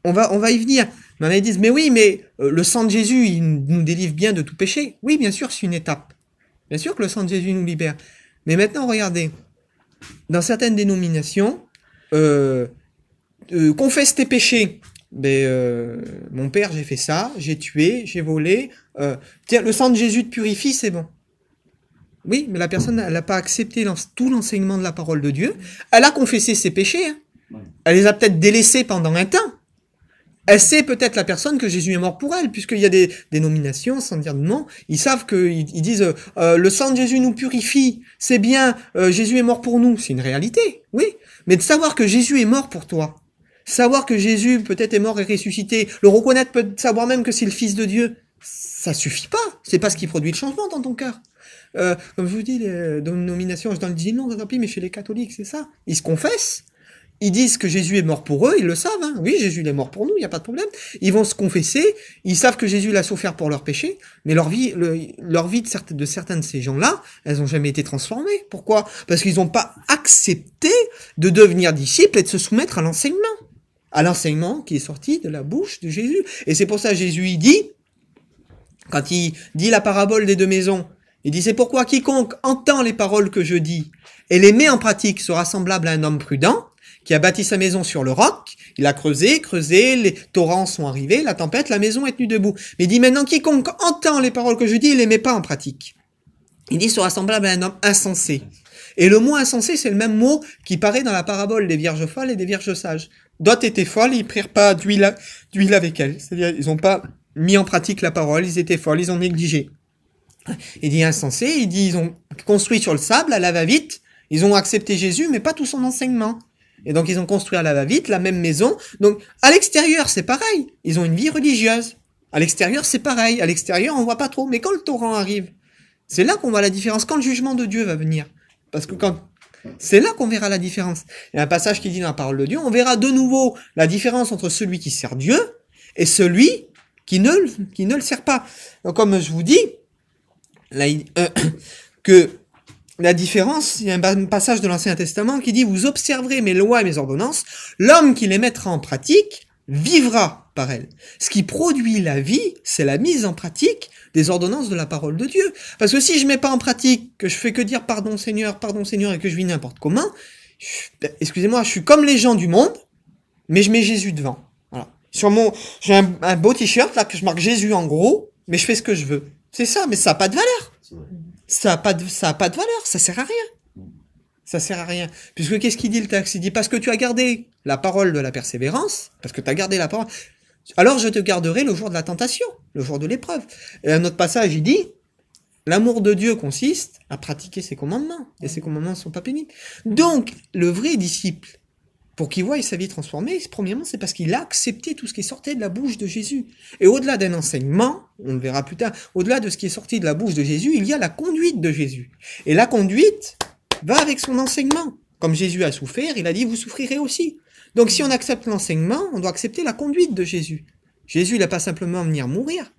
Speaker 1: on va y venir. Mais ils disent, mais oui, mais le sang de Jésus, il nous délivre bien de tout péché. Oui, bien sûr, c'est une étape. Bien sûr que le sang de Jésus nous libère. Mais maintenant, regardez. Dans certaines dénominations, confesse tes péchés. Mon père, j'ai fait ça, j'ai tué, j'ai volé. Tiens, le sang de Jésus te purifie, c'est bon. Oui, mais la personne, elle n'a pas accepté tout l'enseignement de la parole de Dieu. Elle a confessé ses péchés. Hein. Elle les a peut-être délaissés pendant un temps. Elle sait peut-être la personne que Jésus est mort pour elle, puisqu'il y a des dénominations, sans dire de nom, ils savent qu'ils disent le sang de Jésus nous purifie, c'est bien, Jésus est mort pour nous, c'est une réalité, oui. Mais de savoir que Jésus est mort pour toi, savoir que Jésus peut-être est mort et ressuscité, le reconnaître, savoir même que c'est le Fils de Dieu, ça suffit pas. C'est pas ce qui produit le changement dans ton cœur. Comme je vous dis, les dénominations, je donne le dis non, tant pis, mais chez les catholiques, c'est ça. Ils se confessent. Ils disent que Jésus est mort pour eux, ils le savent, hein. Oui, Jésus il est mort pour nous, il n'y a pas de problème. Ils vont se confesser, ils savent que Jésus l'a souffert pour leurs péchés, mais leur vie de certains de ces gens-là, elles n'ont jamais été transformées. Pourquoi? Parce qu'ils n'ont pas accepté de devenir disciples et de se soumettre à l'enseignement qui est sorti de la bouche de Jésus. Et c'est pour ça que Jésus, il dit, quand il dit la parabole des deux maisons, il dit, c'est pourquoi quiconque entend les paroles que je dis et les met en pratique sera semblable à un homme prudent, qui a bâti sa maison sur le roc, il a creusé, les torrents sont arrivés, la tempête, la maison est tenue debout. Mais il dit maintenant, quiconque entend les paroles que je dis, il les met pas en pratique. Il dit, sera semblable à un homme insensé. Et le mot insensé, c'est le même mot qui paraît dans la parabole des vierges folles et des vierges sages. D'autres étaient folles, ils prirent pas d'huile avec elles. C'est-à-dire, ils n'ont pas mis en pratique la parole, ils étaient folles, ils ont négligé. Il dit insensé, il dit ils ont construit sur le sable, à la va-vite, ils ont accepté Jésus, mais pas tout son enseignement. Et donc ils ont construit à la va-vite la même maison. Donc à l'extérieur, c'est pareil. Ils ont une vie religieuse. À l'extérieur, c'est pareil. À l'extérieur, on voit pas trop. Mais quand le torrent arrive, c'est là qu'on voit la différence. Quand le jugement de Dieu va venir. Parce que c'est là qu'on verra la différence. Il y a un passage qui dit dans la parole de Dieu, on verra de nouveau la différence entre celui qui sert Dieu et celui qui ne le sert pas. Donc comme je vous dis, là, que la différence, il y a un passage de l'Ancien Testament qui dit « Vous observerez mes lois et mes ordonnances, l'homme qui les mettra en pratique vivra par elles. » Ce qui produit la vie, c'est la mise en pratique des ordonnances de la parole de Dieu. Parce que si je mets pas en pratique, que je fais que dire « Pardon Seigneur », et que je vis n'importe comment, excusez-moi, je suis comme les gens du monde, mais je mets Jésus devant. Voilà. J'ai un beau t-shirt là que je marque Jésus en gros, mais je fais ce que je veux. C'est ça, mais ça n'a pas de valeur. Ça a pas de valeur, ça sert à rien. Ça sert à rien. Puisque qu'est-ce qu'il dit le texte? Il dit parce que tu as gardé la parole de la persévérance, parce que tu as gardé la parole, alors je te garderai le jour de la tentation, le jour de l'épreuve. Et un autre passage, il dit l'amour de Dieu consiste à pratiquer ses commandements, et ses commandements ne sont pas pénibles. Donc, le vrai disciple, pour qu'il voie sa vie transformée, premièrement, c'est parce qu'il a accepté tout ce qui sortait de la bouche de Jésus. Et au-delà d'un enseignement, on le verra plus tard, au-delà de ce qui est sorti de la bouche de Jésus, il y a la conduite de Jésus. Et la conduite va avec son enseignement. Comme Jésus a souffert, il a dit, vous souffrirez aussi. Donc si on accepte l'enseignement, on doit accepter la conduite de Jésus. Jésus, il n'a pas simplement à venir mourir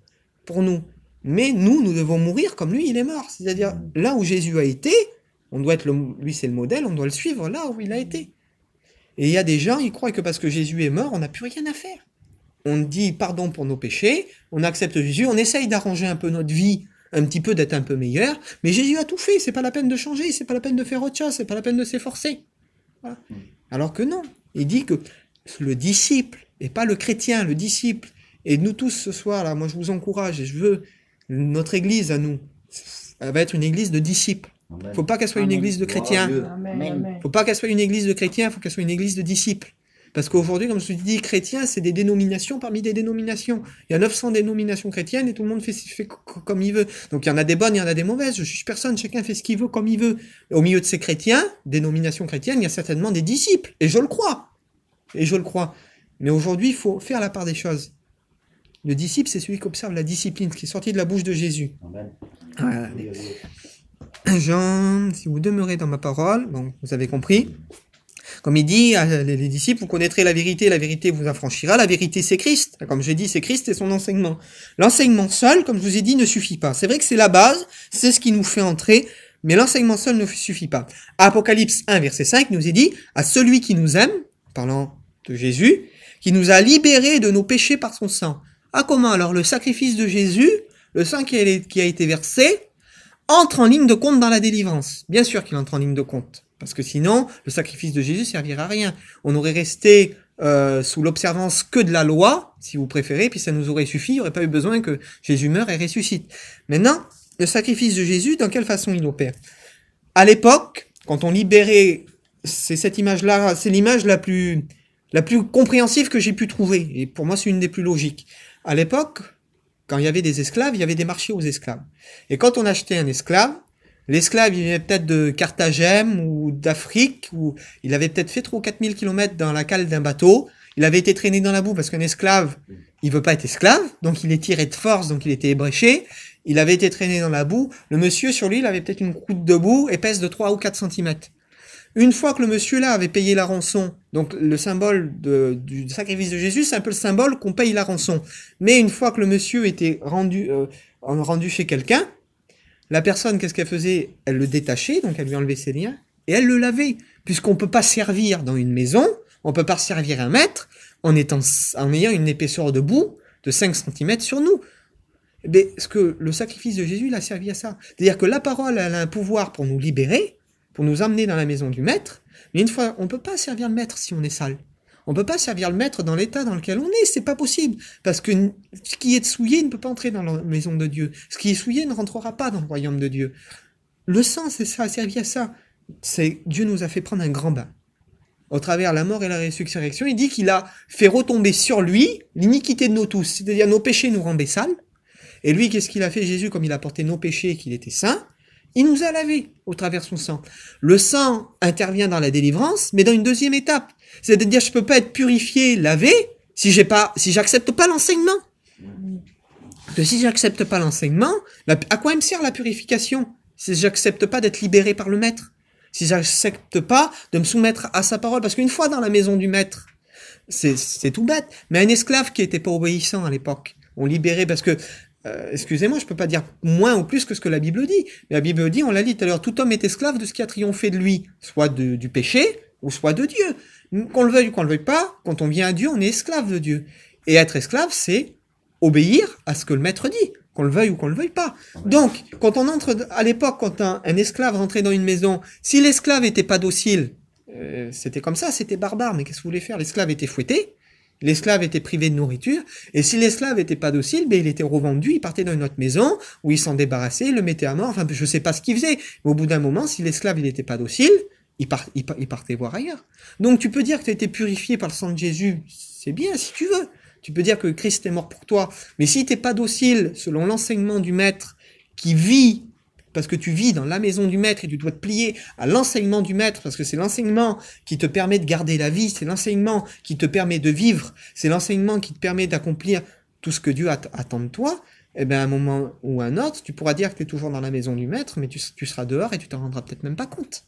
Speaker 1: pour nous. Mais nous devons mourir comme lui, il est mort. C'est-à-dire, là où Jésus a été, on doit être lui, c'est le modèle, on doit le suivre là où il a été. Et il y a des gens, ils croient que parce que Jésus est mort, on n'a plus rien à faire. On dit pardon pour nos péchés, on accepte Jésus, on essaye d'arranger un peu notre vie, un petit peu d'être un peu meilleur, mais Jésus a tout fait, c'est pas la peine de changer, c'est pas la peine de faire autre chose, c'est pas la peine de s'efforcer. Voilà. Alors que non, il dit que le disciple, et pas le chrétien, le disciple, et nous tous ce soir, là, moi je vous encourage, et je veux, notre église à nous, elle va être une église de disciples. Faut pas qu'elle soit une église de chrétiens. Faut pas qu'elle soit une église de chrétiens, faut qu'elle soit une église de disciples. Parce qu'aujourd'hui, comme je te dis, chrétiens, c'est des dénominations parmi des dénominations. Il y a 900 dénominations chrétiennes et tout le monde fait comme il veut. Donc il y en a des bonnes, il y en a des mauvaises. Je juge personne, chacun fait ce qu'il veut comme il veut. Et au milieu de ces chrétiens, dénominations chrétiennes, il y a certainement des disciples. Et je le crois. Mais aujourd'hui, il faut faire la part des choses. Le disciple, c'est celui qui observe la discipline, qui est sorti de la bouche de Jésus. Amen. Voilà. Jean, si vous demeurez dans ma parole, donc vous avez compris. Comme il dit, les disciples, vous connaîtrez la vérité vous affranchira. La vérité, c'est Christ. Comme j'ai dit, c'est Christ et son enseignement. L'enseignement seul, comme je vous ai dit, ne suffit pas. C'est vrai que c'est la base, c'est ce qui nous fait entrer, mais l'enseignement seul ne suffit pas. Apocalypse 1, verset 5, nous est dit, à celui qui nous aime, parlant de Jésus, qui nous a libérés de nos péchés par son sang. Ah, comment alors? Le sacrifice de Jésus, le sang qui a été versé, entre en ligne de compte dans la délivrance. Bien sûr qu'il entre en ligne de compte. Parce que sinon, le sacrifice de Jésus servira à rien. On aurait resté sous l'observance que de la loi, si vous préférez, puis ça nous aurait suffi, il n'y aurait pas eu besoin que Jésus meure et ressuscite. Maintenant, le sacrifice de Jésus, dans quelle façon il opère? À l'époque, quand on libérait, c'est cette image-là, c'est l'image la plus compréhensive que j'ai pu trouver. Et pour moi, c'est une des plus logiques. À l'époque, quand il y avait des esclaves, il y avait des marchés aux esclaves. Et quand on achetait un esclave, l'esclave, il venait peut-être de Carthagène ou d'Afrique, ou il avait peut-être fait 3 ou 4 000 kilomètres dans la cale d'un bateau, il avait été traîné dans la boue, parce qu'un esclave, il veut pas être esclave, donc il est tiré de force, donc il était ébréché, il avait été traîné dans la boue, le monsieur, sur lui, il avait peut-être une croûte de boue épaisse de 3 ou 4 centimètres. Une fois que le monsieur-là avait payé la rançon, donc le symbole du sacrifice de Jésus, c'est un peu le symbole qu'on paye la rançon. Mais une fois que le monsieur était rendu chez quelqu'un, la personne, qu'est-ce qu'elle faisait? Elle le détachait, donc elle lui enlevait ses liens, et elle le lavait. Puisqu'on peut pas servir dans une maison, on peut pas servir un maître, en ayant une épaisseur de boue de 5 cm sur nous. Mais ce que le sacrifice de Jésus, il a servi à ça. C'est-à-dire que la parole, elle a un pouvoir pour nous libérer, pour nous emmener dans la maison du maître, mais une fois, on peut pas servir le maître si on est sale. On peut pas servir le maître dans l'état dans lequel on est, c'est pas possible. Parce que ce qui est souillé ne peut pas entrer dans la maison de Dieu. Ce qui est souillé ne rentrera pas dans le royaume de Dieu. Le sang, c'est ça, a servi à ça. Dieu nous a fait prendre un grand bain. Au travers de la mort et la résurrection, il dit qu'il a fait retomber sur lui l'iniquité de nous tous. C'est-à-dire nos péchés nous rendaient sales. Et lui, qu'est-ce qu'il a fait, Jésus, comme il a porté nos péchés et qu'il était saint? Il nous a lavés au travers de son sang. Le sang intervient dans la délivrance, mais dans une deuxième étape. C'est-à-dire, je peux pas être purifié, lavé, si j'accepte pas l'enseignement. Parce que si j'accepte pas l'enseignement, à quoi me sert la purification? Si j'accepte pas d'être libéré par le maître? Si j'accepte pas de me soumettre à sa parole? Parce qu'une fois dans la maison du maître, c'est tout bête, mais un esclave qui était pas obéissant à l'époque, on libérait parce que excusez-moi, je peux pas dire moins ou plus que ce que la Bible dit. Mais la Bible dit, on l'a dit tout à l'heure, tout homme est esclave de ce qui a triomphé de lui, soit du péché, ou soit de Dieu. Qu'on le veuille ou qu'on le veuille pas, quand on vient à Dieu, on est esclave de Dieu. Et être esclave, c'est obéir à ce que le maître dit, qu'on le veuille ou qu'on le veuille pas. Donc, quand on entre, à l'époque, quand un esclave rentrait dans une maison, si l'esclave était pas docile, c'était comme ça, c'était barbare, mais qu'est-ce que vous voulez faire? L'esclave était fouetté, l'esclave était privé de nourriture, et si l'esclave était pas docile, ben il était revendu, il partait dans une autre maison, où il s'en débarrassait, il le mettait à mort, enfin, je sais pas ce qu'il faisait, mais au bout d'un moment, si l'esclave, il était pas docile, il partait voir ailleurs. Donc, tu peux dire que tu as été purifié par le sang de Jésus, c'est bien, si tu veux. Tu peux dire que Christ est mort pour toi, mais si t'es pas docile, selon l'enseignement du maître, qui vit, parce que tu vis dans la maison du maître et tu dois te plier à l'enseignement du maître, parce que c'est l'enseignement qui te permet de garder la vie, c'est l'enseignement qui te permet de vivre, c'est l'enseignement qui te permet d'accomplir tout ce que Dieu attend de toi, eh ben, à un moment ou à un autre, tu pourras dire que tu es toujours dans la maison du maître, mais tu seras dehors et tu t'en rendras peut-être même pas compte.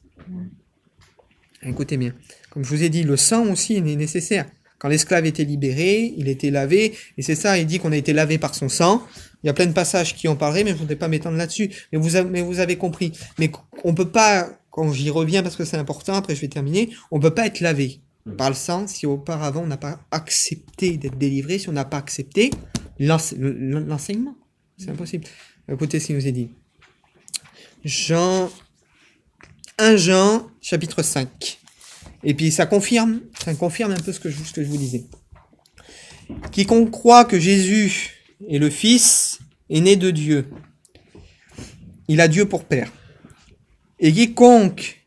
Speaker 1: Écoutez bien. Comme je vous ai dit, le sang aussi est nécessaire. Quand l'esclave était libéré, il était lavé, et c'est ça, il dit qu'on a été lavé par son sang. Il y a plein de passages qui en parleraient, mais je ne voudrais pas m'étendre là-dessus. Mais vous avez compris. Mais on peut pas, quand j'y reviens parce que c'est important, après je vais terminer, on peut pas être lavé par le sang si auparavant on n'a pas accepté d'être délivré, si on n'a pas accepté l'enseignement. C'est impossible. Écoutez ce qu'il nous est dit. 1 Jean, chapitre 5. Et puis ça confirme un peu ce que je vous disais. Quiconque croit que Jésus est le Fils est né de Dieu. Il a Dieu pour Père. Et quiconque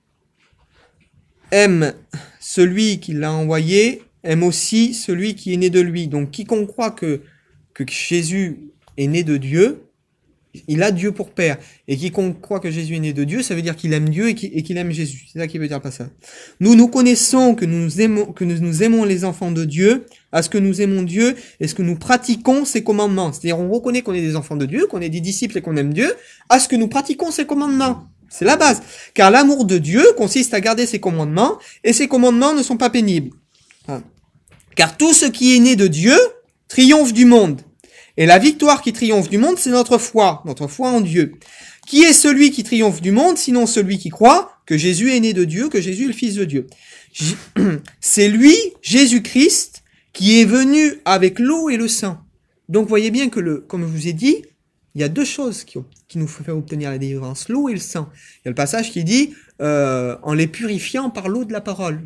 Speaker 1: aime celui qui l'a envoyé, aime aussi celui qui est né de lui. Donc quiconque croit que Jésus est né de Dieu, il a Dieu pour Père. Et quiconque croit que Jésus est né de Dieu, ça veut dire qu'il aime Dieu et qu'il aime Jésus. C'est ça qui veut dire le passage. Nous connaissons que nous aimons les enfants de Dieu, à ce que nous aimons Dieu et ce que nous pratiquons ses commandements. C'est-à-dire, on reconnaît qu'on est des enfants de Dieu, qu'on est des disciples et qu'on aime Dieu, à ce que nous pratiquons ses commandements. C'est la base. Car l'amour de Dieu consiste à garder ses commandements, et ses commandements ne sont pas pénibles. Car tout ce qui est né de Dieu triomphe du monde. Et la victoire qui triomphe du monde, c'est notre foi en Dieu. Qui est celui qui triomphe du monde, sinon celui qui croit que Jésus est né de Dieu, que Jésus est le Fils de Dieu. C'est lui, Jésus-Christ, qui est venu avec l'eau et le sang. Donc voyez bien que, comme je vous ai dit, il y a deux choses qui nous font obtenir la délivrance, l'eau et le sang. Il y a le passage qui dit, en les purifiant par l'eau de la parole.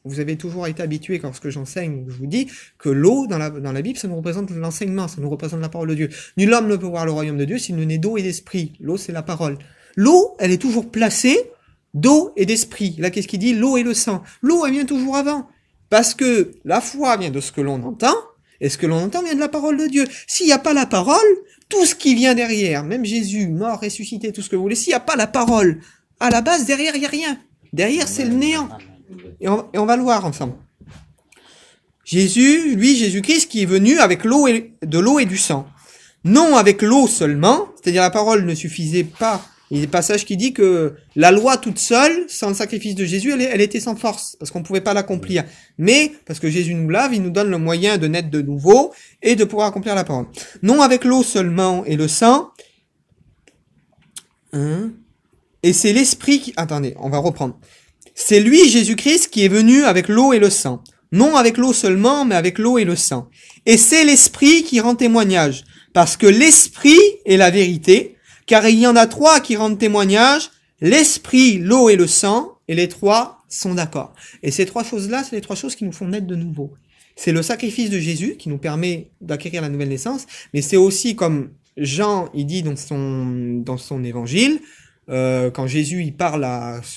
Speaker 1: Vous avez toujours été habitué, lorsque j'enseigne, je vous dis que l'eau, dans la Bible, ça nous représente l'enseignement, ça nous représente la parole de Dieu. Nul homme ne peut voir le royaume de Dieu s'il ne naît d'eau et d'esprit. L'eau, c'est la parole. L'eau, elle est toujours placée d'eau et d'esprit. Là, qu'est-ce qu'il dit? L'eau et le sang. L'eau, elle vient toujours avant. Parce que la foi vient de ce que l'on entend, et ce que l'on entend vient de la parole de Dieu. S'il n'y a pas la parole, tout ce qui vient derrière, même Jésus, mort, ressuscité, tout ce que vous voulez, s'il n'y a pas la parole, à la base, derrière, il n'y a rien. Derrière, c'est le néant. Et on va le voir ensemble. Jésus, lui, Jésus-Christ, qui est venu avec de l'eau et du sang. Non avec l'eau seulement, c'est-à-dire la parole ne suffisait pas. Il y a des passages qui dit que la loi toute seule, sans le sacrifice de Jésus, elle était sans force, parce qu'on ne pouvait pas l'accomplir. Mais, parce que Jésus nous lave, il nous donne le moyen de naître de nouveau et de pouvoir accomplir la parole. Non avec l'eau seulement et le sang. Et c'est l'esprit qui... Attendez, on va reprendre. C'est lui, Jésus-Christ, qui est venu avec l'eau et le sang. Non avec l'eau seulement, mais avec l'eau et le sang. Et c'est l'esprit qui rend témoignage. Parce que l'esprit est la vérité, car il y en a 3 qui rendent témoignage, l'esprit, l'eau et le sang, et les 3 sont d'accord. Et ces 3 choses-là, c'est les 3 choses qui nous font naître de nouveau. C'est le sacrifice de Jésus qui nous permet d'acquérir la nouvelle naissance, mais c'est aussi comme Jean, il dit dans son évangile, quand Jésus il parle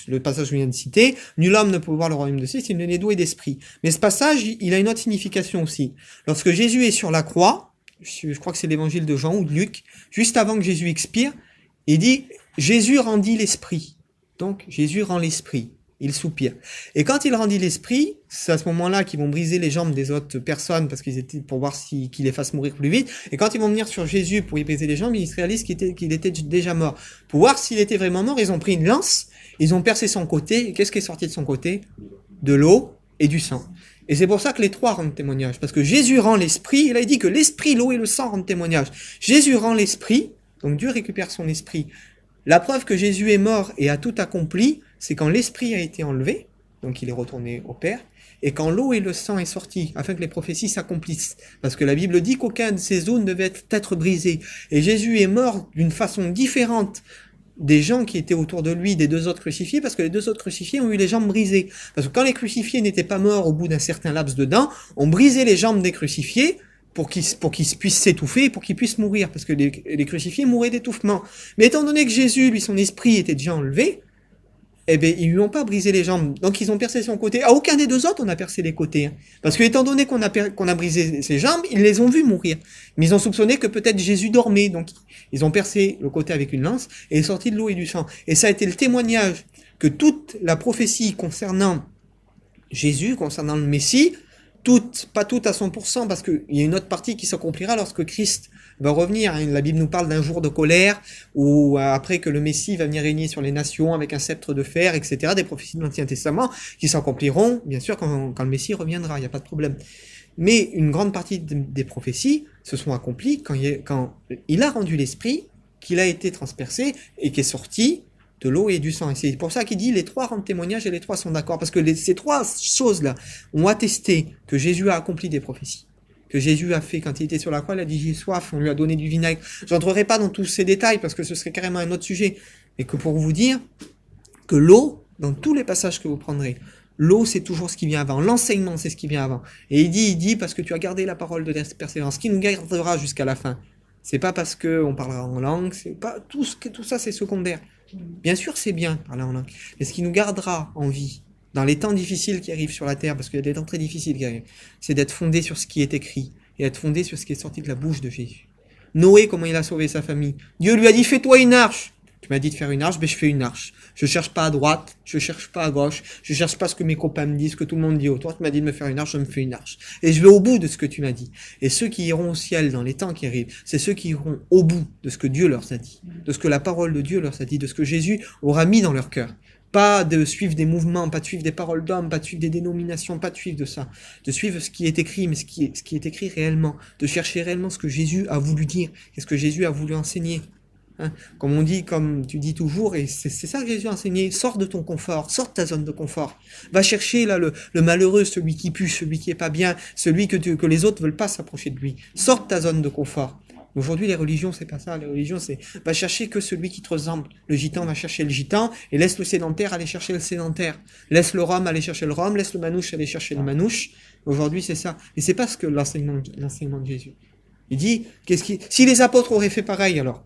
Speaker 1: le passage que je viens de citer, nul homme ne peut voir le royaume de Dieu s'il n'est doué d'esprit. Mais ce passage, il a une autre signification aussi. Lorsque Jésus est sur la croix, je crois que c'est l'évangile de Jean ou de Luc, juste avant que Jésus expire, il dit Jésus rendit l'esprit. Donc Jésus rend l'esprit. Il soupire. Et quand il rendit l'esprit, c'est à ce moment-là qu'ils vont briser les jambes des autres personnes parce qu'ils étaient pour voir qu'il les fasse mourir plus vite. Et quand ils vont venir sur Jésus pour y briser les jambes, ils se réalisent qu'il était déjà mort. Pour voir s'il était vraiment mort, ils ont pris une lance, ils ont percé son côté. Et qu'est-ce qui est sorti de son côté? De l'eau et du sang. Et c'est pour ça que les trois rendent témoignage. Parce que Jésus rend l'esprit, il a dit que l'esprit, l'eau et le sang rendent témoignage. Jésus rend l'esprit, donc Dieu récupère son esprit. La preuve que Jésus est mort et a tout accompli, c'est quand l'esprit a été enlevé, donc il est retourné au Père, et quand l'eau et le sang est sorti, afin que les prophéties s'accomplissent. Parce que la Bible dit qu'aucun de ces os ne devait être brisé. Et Jésus est mort d'une façon différente des gens qui étaient autour de lui, des deux autres crucifiés, parce que les deux autres crucifiés ont eu les jambes brisées. Parce que quand les crucifiés n'étaient pas morts au bout d'un certain laps de temps, on brisait les jambes des crucifiés, pour qu'ils puissent s'étouffer et pour qu'ils puissent mourir, parce que les crucifiés mouraient d'étouffement. Mais étant donné que Jésus, lui, son esprit était déjà enlevé, eh bien, ils lui ont pas brisé les jambes. Donc, ils ont percé son côté. À aucun des deux autres, on a percé les côtés. Hein. Parce que, étant donné qu'on a brisé ses jambes, ils les ont vus mourir. Mais ils ont soupçonné que peut-être Jésus dormait. Donc, ils ont percé le côté avec une lance et est sorti de l'eau et du sang. Et ça a été le témoignage que toute la prophétie concernant Jésus, concernant le Messie, pas toute à 100%, parce qu'il y a une autre partie qui s'accomplira lorsque Christ va revenir. La Bible nous parle d'un jour de colère, ou après que le Messie va venir régner sur les nations avec un sceptre de fer, etc. Des prophéties de l'Ancien Testament qui s'accompliront, bien sûr, quand le Messie reviendra, il n'y a pas de problème. Mais une grande partie des prophéties se sont accomplies quand il a rendu l'esprit, qu'il a été transpercé et qui est sorti de l'eau et du sang. Et c'est pour ça qu'il dit les trois rendent témoignage et les trois sont d'accord. Parce que ces trois choses-là ont attesté que Jésus a accompli des prophéties. Que Jésus a fait quand il était sur la croix, il a dit j'ai soif, on lui a donné du vinaigre. J'entrerai pas dans tous ces détails parce que ce serait carrément un autre sujet. Mais que pour vous dire que l'eau, dans tous les passages que vous prendrez, l'eau c'est toujours ce qui vient avant. L'enseignement c'est ce qui vient avant. Et il dit parce que tu as gardé la parole de la persévérance, qui nous gardera jusqu'à la fin. C'est pas parce qu'on parlera en langue, c'est pas tout ça c'est secondaire. Bien sûr, c'est bien de parler en langue, mais ce qui nous gardera en vie, dans les temps difficiles qui arrivent sur la terre, parce qu'il y a des temps très difficiles qui arrivent, c'est d'être fondé sur ce qui est écrit, et être fondé sur ce qui est sorti de la bouche de Jésus. Noé, comment il a sauvé sa famille? Dieu lui a dit, fais-toi une arche. Tu m'as dit de faire une arche, ben je fais une arche. Je cherche pas à droite, je cherche pas à gauche, je cherche pas ce que mes copains me disent, ce que tout le monde dit autour. Tu m'as dit de me faire une arche, je me fais une arche. Et je vais au bout de ce que tu m'as dit. Et ceux qui iront au ciel dans les temps qui arrivent, c'est ceux qui iront au bout de ce que Dieu leur a dit, de ce que la parole de Dieu leur a dit, de ce que Jésus aura mis dans leur cœur. Pas de suivre des mouvements, pas de suivre des paroles d'hommes, pas de suivre des dénominations, pas de suivre de ça. De suivre ce qui est écrit, mais ce qui est écrit réellement. De chercher réellement ce que Jésus a voulu dire, qu'est-ce que Jésus a voulu enseigner. Hein, comme on dit, comme tu dis toujours, et c'est ça que Jésus a enseigné, sors de ton confort, sors de ta zone de confort. Va chercher là le malheureux, celui qui pue, celui qui est pas bien, celui que les autres veulent pas s'approcher de lui. Sors de ta zone de confort. Aujourd'hui, les religions, c'est pas ça. Les religions, c'est va chercher que celui qui te ressemble. Le gitan va chercher le gitan et laisse le sédentaire aller chercher le sédentaire. Laisse le rhum aller chercher le rhum, laisse le manouche aller chercher le manouche. Aujourd'hui, c'est ça. Et c'est pas ce que l'enseignement de Jésus. Il dit, si les apôtres auraient fait pareil, alors.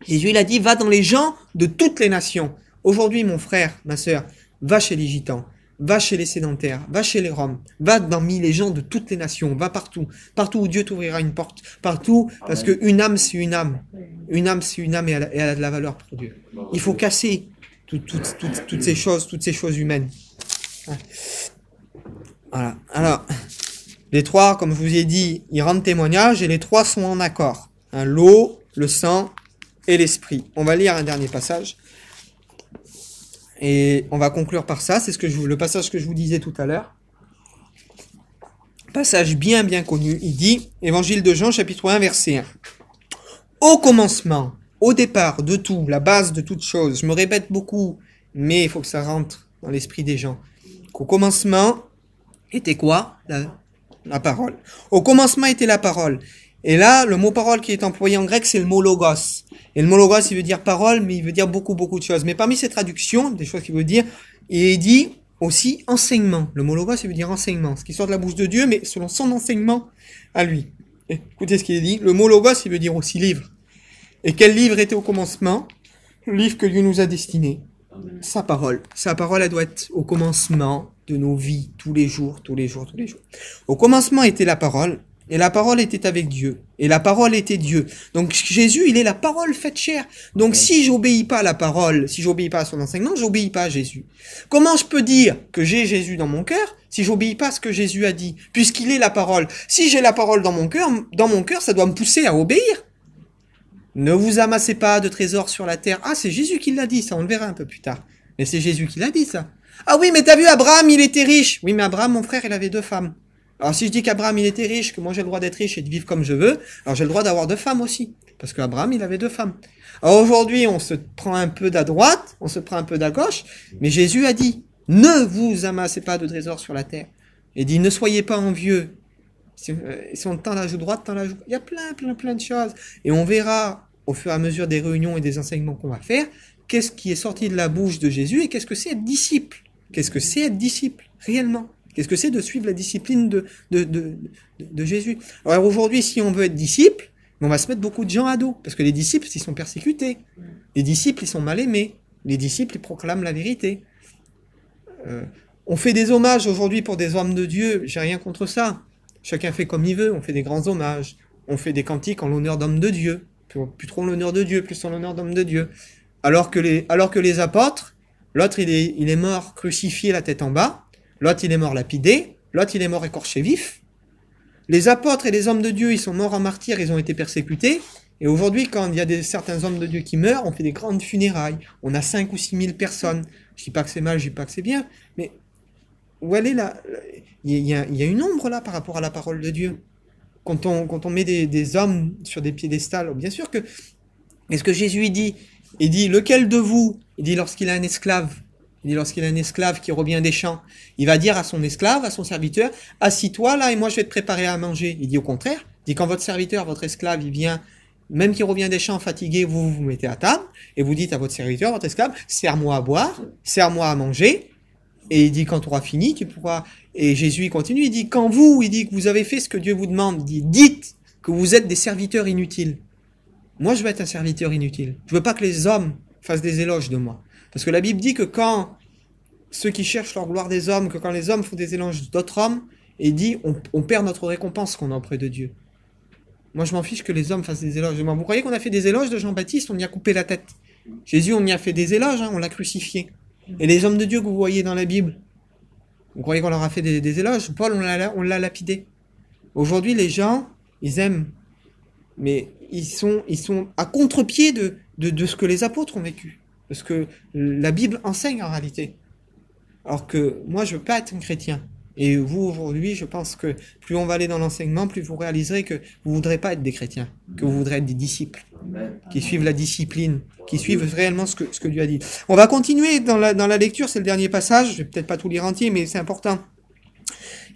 Speaker 1: Jésus, il a dit, va dans les gens de toutes les nations. Aujourd'hui, mon frère, ma sœur, va chez les gitans, va chez les sédentaires, va chez les roms, va parmi les gens de toutes les nations, va partout. Partout où Dieu t'ouvrira une porte. Partout, parce qu'une âme, c'est une âme. Une âme, c'est une âme et elle a de la valeur pour Dieu. Il faut casser toutes ces choses humaines. Voilà. Alors, les trois, comme je vous ai dit, ils rendent témoignage et les trois sont en accord. Hein, l'eau, le sang et l'esprit. On va lire un dernier passage. Et on va conclure par ça. C'est le passage que je vous disais tout à l'heure. Passage bien connu. Il dit, Évangile de Jean, chapitre 1, verset 1. Au commencement, au départ de tout, la base de toute chose. Je me répète beaucoup, mais il faut que ça rentre dans l'esprit des gens. Au commencement était quoi? La parole. Au commencement était la parole. Et là, le mot parole qui est employé en grec, c'est le mot logos. Et le mot logos, il veut dire parole, mais il veut dire beaucoup de choses. Mais parmi ces traductions, des choses qu'il veut dire, il dit aussi enseignement. Le mot logos, il veut dire enseignement. Ce qui sort de la bouche de Dieu, mais selon son enseignement à lui. Et écoutez ce qu'il dit. Le mot logos, il veut dire aussi livre. Et quel livre était au commencement? le livre que Dieu nous a destiné. Sa parole. Sa parole, elle doit être au commencement de nos vies, tous les jours, tous les jours, tous les jours. Au commencement était la parole, et la parole était avec Dieu, et la parole était Dieu. Donc Jésus, il est la parole faite chair. Donc si j'obéis pas à la parole, si j'obéis pas à son enseignement, j'obéis pas à Jésus. Comment je peux dire que j'ai Jésus dans mon cœur si j'obéis pas à ce que Jésus a dit, puisqu'il est la parole? Si j'ai la parole dans mon cœur, ça doit me pousser à obéir. Ne vous amassez pas de trésors sur la terre. Ah, c'est Jésus qui l'a dit, ça, on le verra un peu plus tard. Mais c'est Jésus qui l'a dit, ça. Ah oui, mais t'as vu, Abraham, il était riche. Oui, mais Abraham, mon frère, il avait 2 femmes. Alors si je dis qu'Abraham, il était riche, que moi j'ai le droit d'être riche et de vivre comme je veux, alors j'ai le droit d'avoir 2 femmes aussi. Parce qu'Abraham, il avait 2 femmes. Alors aujourd'hui, on se prend un peu d'à droite, on se prend un peu d'à gauche, mais Jésus a dit, ne vous amassez pas de trésors sur la terre. Il dit, ne soyez pas envieux. Si on tend la joue droite, tend la joue... Il y a plein de choses. Et on verra, au fur et à mesure des réunions et des enseignements qu'on va faire, qu'est-ce qui est sorti de la bouche de Jésus et qu'est-ce que c'est être disciple. Qu'est-ce que c'est être disciple, réellement? Qu'est-ce que c'est de suivre la discipline de Jésus? Alors aujourd'hui, si on veut être disciple, on va se mettre beaucoup de gens à dos, parce que les disciples, ils sont persécutés. Les disciples, ils sont mal aimés. Les disciples, ils proclament la vérité. On fait des hommages aujourd'hui pour des hommes de Dieu, j'ai rien contre ça. Chacun fait comme il veut, on fait des grands hommages. On fait des cantiques en l'honneur d'hommes de Dieu. Plus trop en l'honneur de Dieu, plus en l'honneur d'hommes de Dieu. Alors que les apôtres, l'autre il est mort crucifié la tête en bas, l'autre il est mort lapidé, l'autre il est mort écorché vif. Les apôtres et les hommes de Dieu, ils sont morts en martyrs, ils ont été persécutés. Et aujourd'hui, quand il y a certains hommes de Dieu qui meurent, on fait des grandes funérailles. On a 5 ou 6 000 personnes. Je dis pas que c'est mal, je dis pas que c'est bien, mais où elle est là? Il y a une ombre là par rapport à la parole de Dieu. Quand on met des hommes sur des piédestals, bien sûr que... Qu'est-ce que Jésus dit? Il dit, lequel de vous? Il dit, lorsqu'il a un esclave. Il dit, lorsqu'il a un esclave qui revient des champs, il va dire à son esclave, à son serviteur, assis-toi là et moi je vais te préparer à manger. Il dit au contraire. Il dit, quand votre serviteur, votre esclave, il vient, même qu'il revient des champs fatigué, vous vous mettez à table et vous dites à votre serviteur, votre esclave, sers-moi à boire, sers-moi à manger. Et il dit, quand tu auras fini, tu pourras... Et Jésus, il continue, il dit, il dit que vous avez fait ce que Dieu vous demande, il dit, dites que vous êtes des serviteurs inutiles. Moi, je veux être un serviteur inutile. Je veux pas que les hommes fassent des éloges de moi. Parce que la Bible dit que quand ceux qui cherchent leur gloire des hommes, que quand les hommes font des éloges d'autres hommes, il dit, on perd notre récompense qu'on a auprès de Dieu. Moi, je m'en fiche que les hommes fassent des éloges de moi. Vous croyez qu'on a fait des éloges de Jean-Baptiste? On y a coupé la tête. Jésus, on y a fait des éloges, hein, on l'a crucifié. Et les hommes de Dieu que vous voyez dans la Bible, vous croyez qu'on leur a fait des éloges? Paul, on l'a lapidé. Aujourd'hui, les gens, ils aiment, mais ils sont à contre-pied de ce que les apôtres ont vécu. De ce que la Bible enseigne en réalité. Alors que moi, je veux pas être un chrétien. Et vous, aujourd'hui, je pense que plus on va aller dans l'enseignement, plus vous réaliserez que vous voudrez pas être des chrétiens, que vous voudrez être des disciples, qui suivent la discipline, qui suivent réellement ce que Dieu a dit. On va continuer dans la lecture, c'est le dernier passage, je vais peut-être pas tout lire entier, mais c'est important.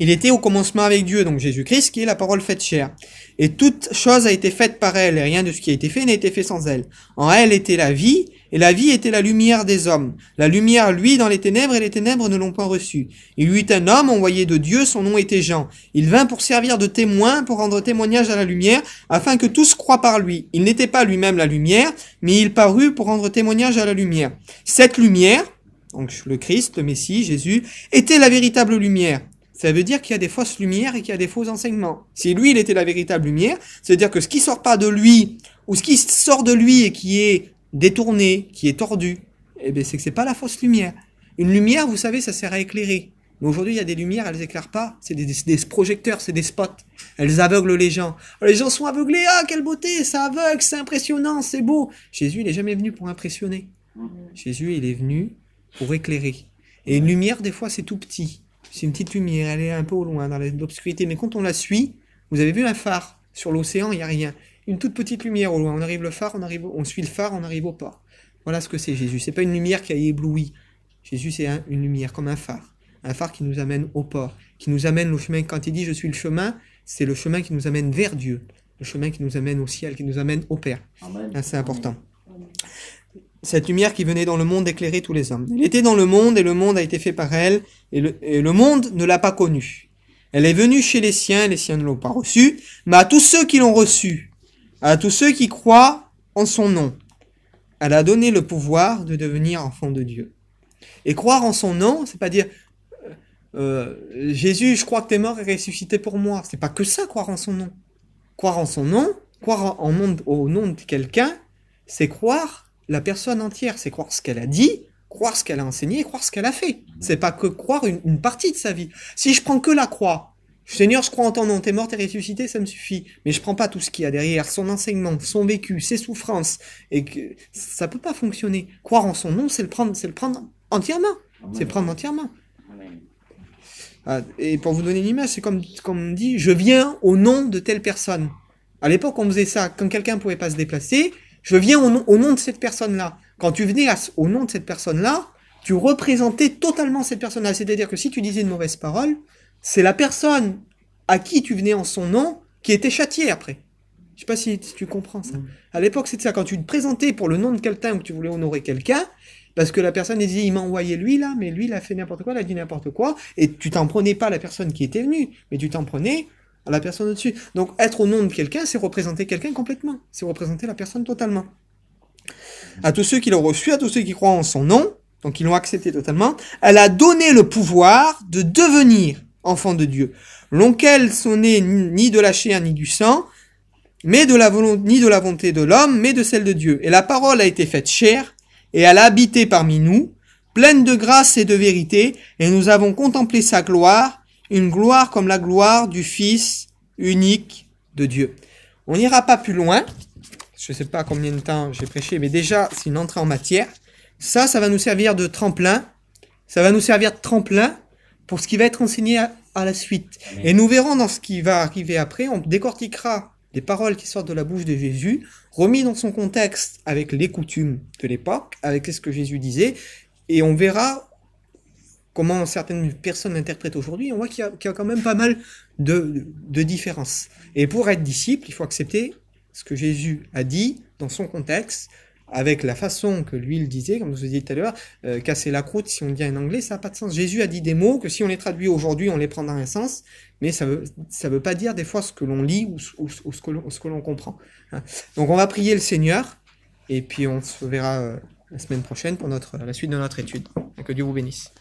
Speaker 1: Il était au commencement avec Dieu, donc Jésus-Christ, qui est la parole faite chair. Et toute chose a été faite par elle, et rien de ce qui a été fait n'a été fait sans elle. En elle était la vie, et la vie était la lumière des hommes. La lumière, lui, dans les ténèbres, et les ténèbres ne l'ont point reçue. Il y eut un homme envoyé de Dieu, son nom était Jean. Il vint pour servir de témoin, pour rendre témoignage à la lumière, afin que tous croient par lui. Il n'était pas lui-même la lumière, mais il parut pour rendre témoignage à la lumière. Cette lumière, donc le Christ, le Messie, Jésus, était la véritable lumière. Ça veut dire qu'il y a des fausses lumières et qu'il y a des faux enseignements. Si lui, il était la véritable lumière, ça veut dire que ce qui sort pas de lui, ou ce qui sort de lui et qui est détourné, qui est tordu, eh bien, c'est que c'est pas la fausse lumière. Une lumière, vous savez, ça sert à éclairer. Mais aujourd'hui, il y a des lumières, elles éclairent pas. C'est des projecteurs, c'est des spots. Elles aveuglent les gens. Alors, les gens sont aveuglés. Ah, quelle beauté, ça aveugle, c'est impressionnant, c'est beau. Jésus, il est jamais venu pour impressionner. Jésus, il est venu pour éclairer. Et une lumière, des fois, c'est tout petit. C'est une petite lumière, elle est un peu au loin, dans l'obscurité. Mais quand on la suit, vous avez vu un phare. Sur l'océan, il n'y a rien. Une toute petite lumière au loin. On arrive le phare, on suit le phare, on arrive au port. Voilà ce que c'est Jésus. C'est pas une lumière qui a ébloui. Jésus, c'est une lumière comme un phare. Un phare qui nous amène au port. Qui nous amène au chemin. Quand il dit je suis le chemin, c'est le chemin qui nous amène vers Dieu. Le chemin qui nous amène au ciel, qui nous amène au Père. Là, c'est important. Cette lumière qui venait dans le monde éclairait tous les hommes. Elle était dans le monde et le monde a été fait par elle et le monde ne l'a pas connue. Elle est venue chez les siens ne l'ont pas reçue, mais à tous ceux qui l'ont reçue, à tous ceux qui croient en son nom, elle a donné le pouvoir de devenir enfant de Dieu. Et croire en son nom, c'est pas dire Jésus, je crois que tu es mort et ressuscité pour moi. C'est pas que ça, croire en son nom. Croire en son nom, au nom de quelqu'un, c'est croire la personne entière, c'est croire ce qu'elle a dit, croire ce qu'elle a enseigné, croire ce qu'elle a fait. C'est pas que croire une partie de sa vie. Si je prends que la croix, Seigneur, je crois en ton nom, t'es mort, t'es ressuscité, ça me suffit. Mais je prends pas tout ce qu'il y a derrière, son enseignement, son vécu, ses souffrances, et que ça peut pas fonctionner. Croire en son nom, c'est le prendre entièrement. C'est le prendre entièrement. Et pour vous donner une image, c'est comme on dit, je viens au nom de telle personne. À l'époque, on faisait ça. Quand quelqu'un pouvait pas se déplacer, je viens au nom de cette personne-là. Quand tu venais au nom de cette personne-là, tu représentais totalement cette personne-là. C'est-à-dire que si tu disais une mauvaise parole, c'est la personne à qui tu venais en son nom qui était châtiée après. Je sais pas si tu comprends ça. À l'époque, c'était ça. Quand tu te présentais pour le nom de quelqu'un ou que tu voulais honorer quelqu'un, parce que la personne disait, il m'a envoyé lui là, mais lui il a fait n'importe quoi, il a dit n'importe quoi, et tu t'en prenais pas à la personne qui était venue, mais tu t'en prenais à la personne au-dessus. Donc être au nom de quelqu'un, c'est représenter quelqu'un complètement, c'est représenter la personne totalement. À tous ceux qui l'ont reçu, à tous ceux qui croient en son nom, donc ils l'ont accepté totalement, elle a donné le pouvoir de devenir enfant de Dieu, lequel sont nés ni de la chair ni du sang, mais ni de la volonté de l'homme, mais de celle de Dieu. Et la parole a été faite chair, et elle a habité parmi nous, pleine de grâce et de vérité, et nous avons contemplé sa gloire, une gloire comme la gloire du Fils unique de Dieu. On n'ira pas plus loin, je ne sais pas combien de temps j'ai prêché, mais déjà, c'est une entrée en matière. Ça va nous servir de tremplin, pour ce qui va être enseigné à la suite. Amen. Et nous verrons dans ce qui va arriver après, on décortiquera les paroles qui sortent de la bouche de Jésus, remis dans son contexte avec les coutumes de l'époque, avec ce que Jésus disait, et on verra comment certaines personnes l'interprètent aujourd'hui. On voit qu'il y a quand même pas mal de différences. Et pour être disciple, il faut accepter ce que Jésus a dit dans son contexte, avec la façon que lui il disait, comme je vous ai dit tout à l'heure, casser la croûte, si on dit en anglais, ça n'a pas de sens. Jésus a dit des mots que si on les traduit aujourd'hui, on les prend dans un sens, mais ça veut pas dire des fois ce que l'on lit ou ce que l'on comprend. Donc on va prier le Seigneur, et puis on se verra la semaine prochaine pour la suite de notre étude. Que Dieu vous bénisse.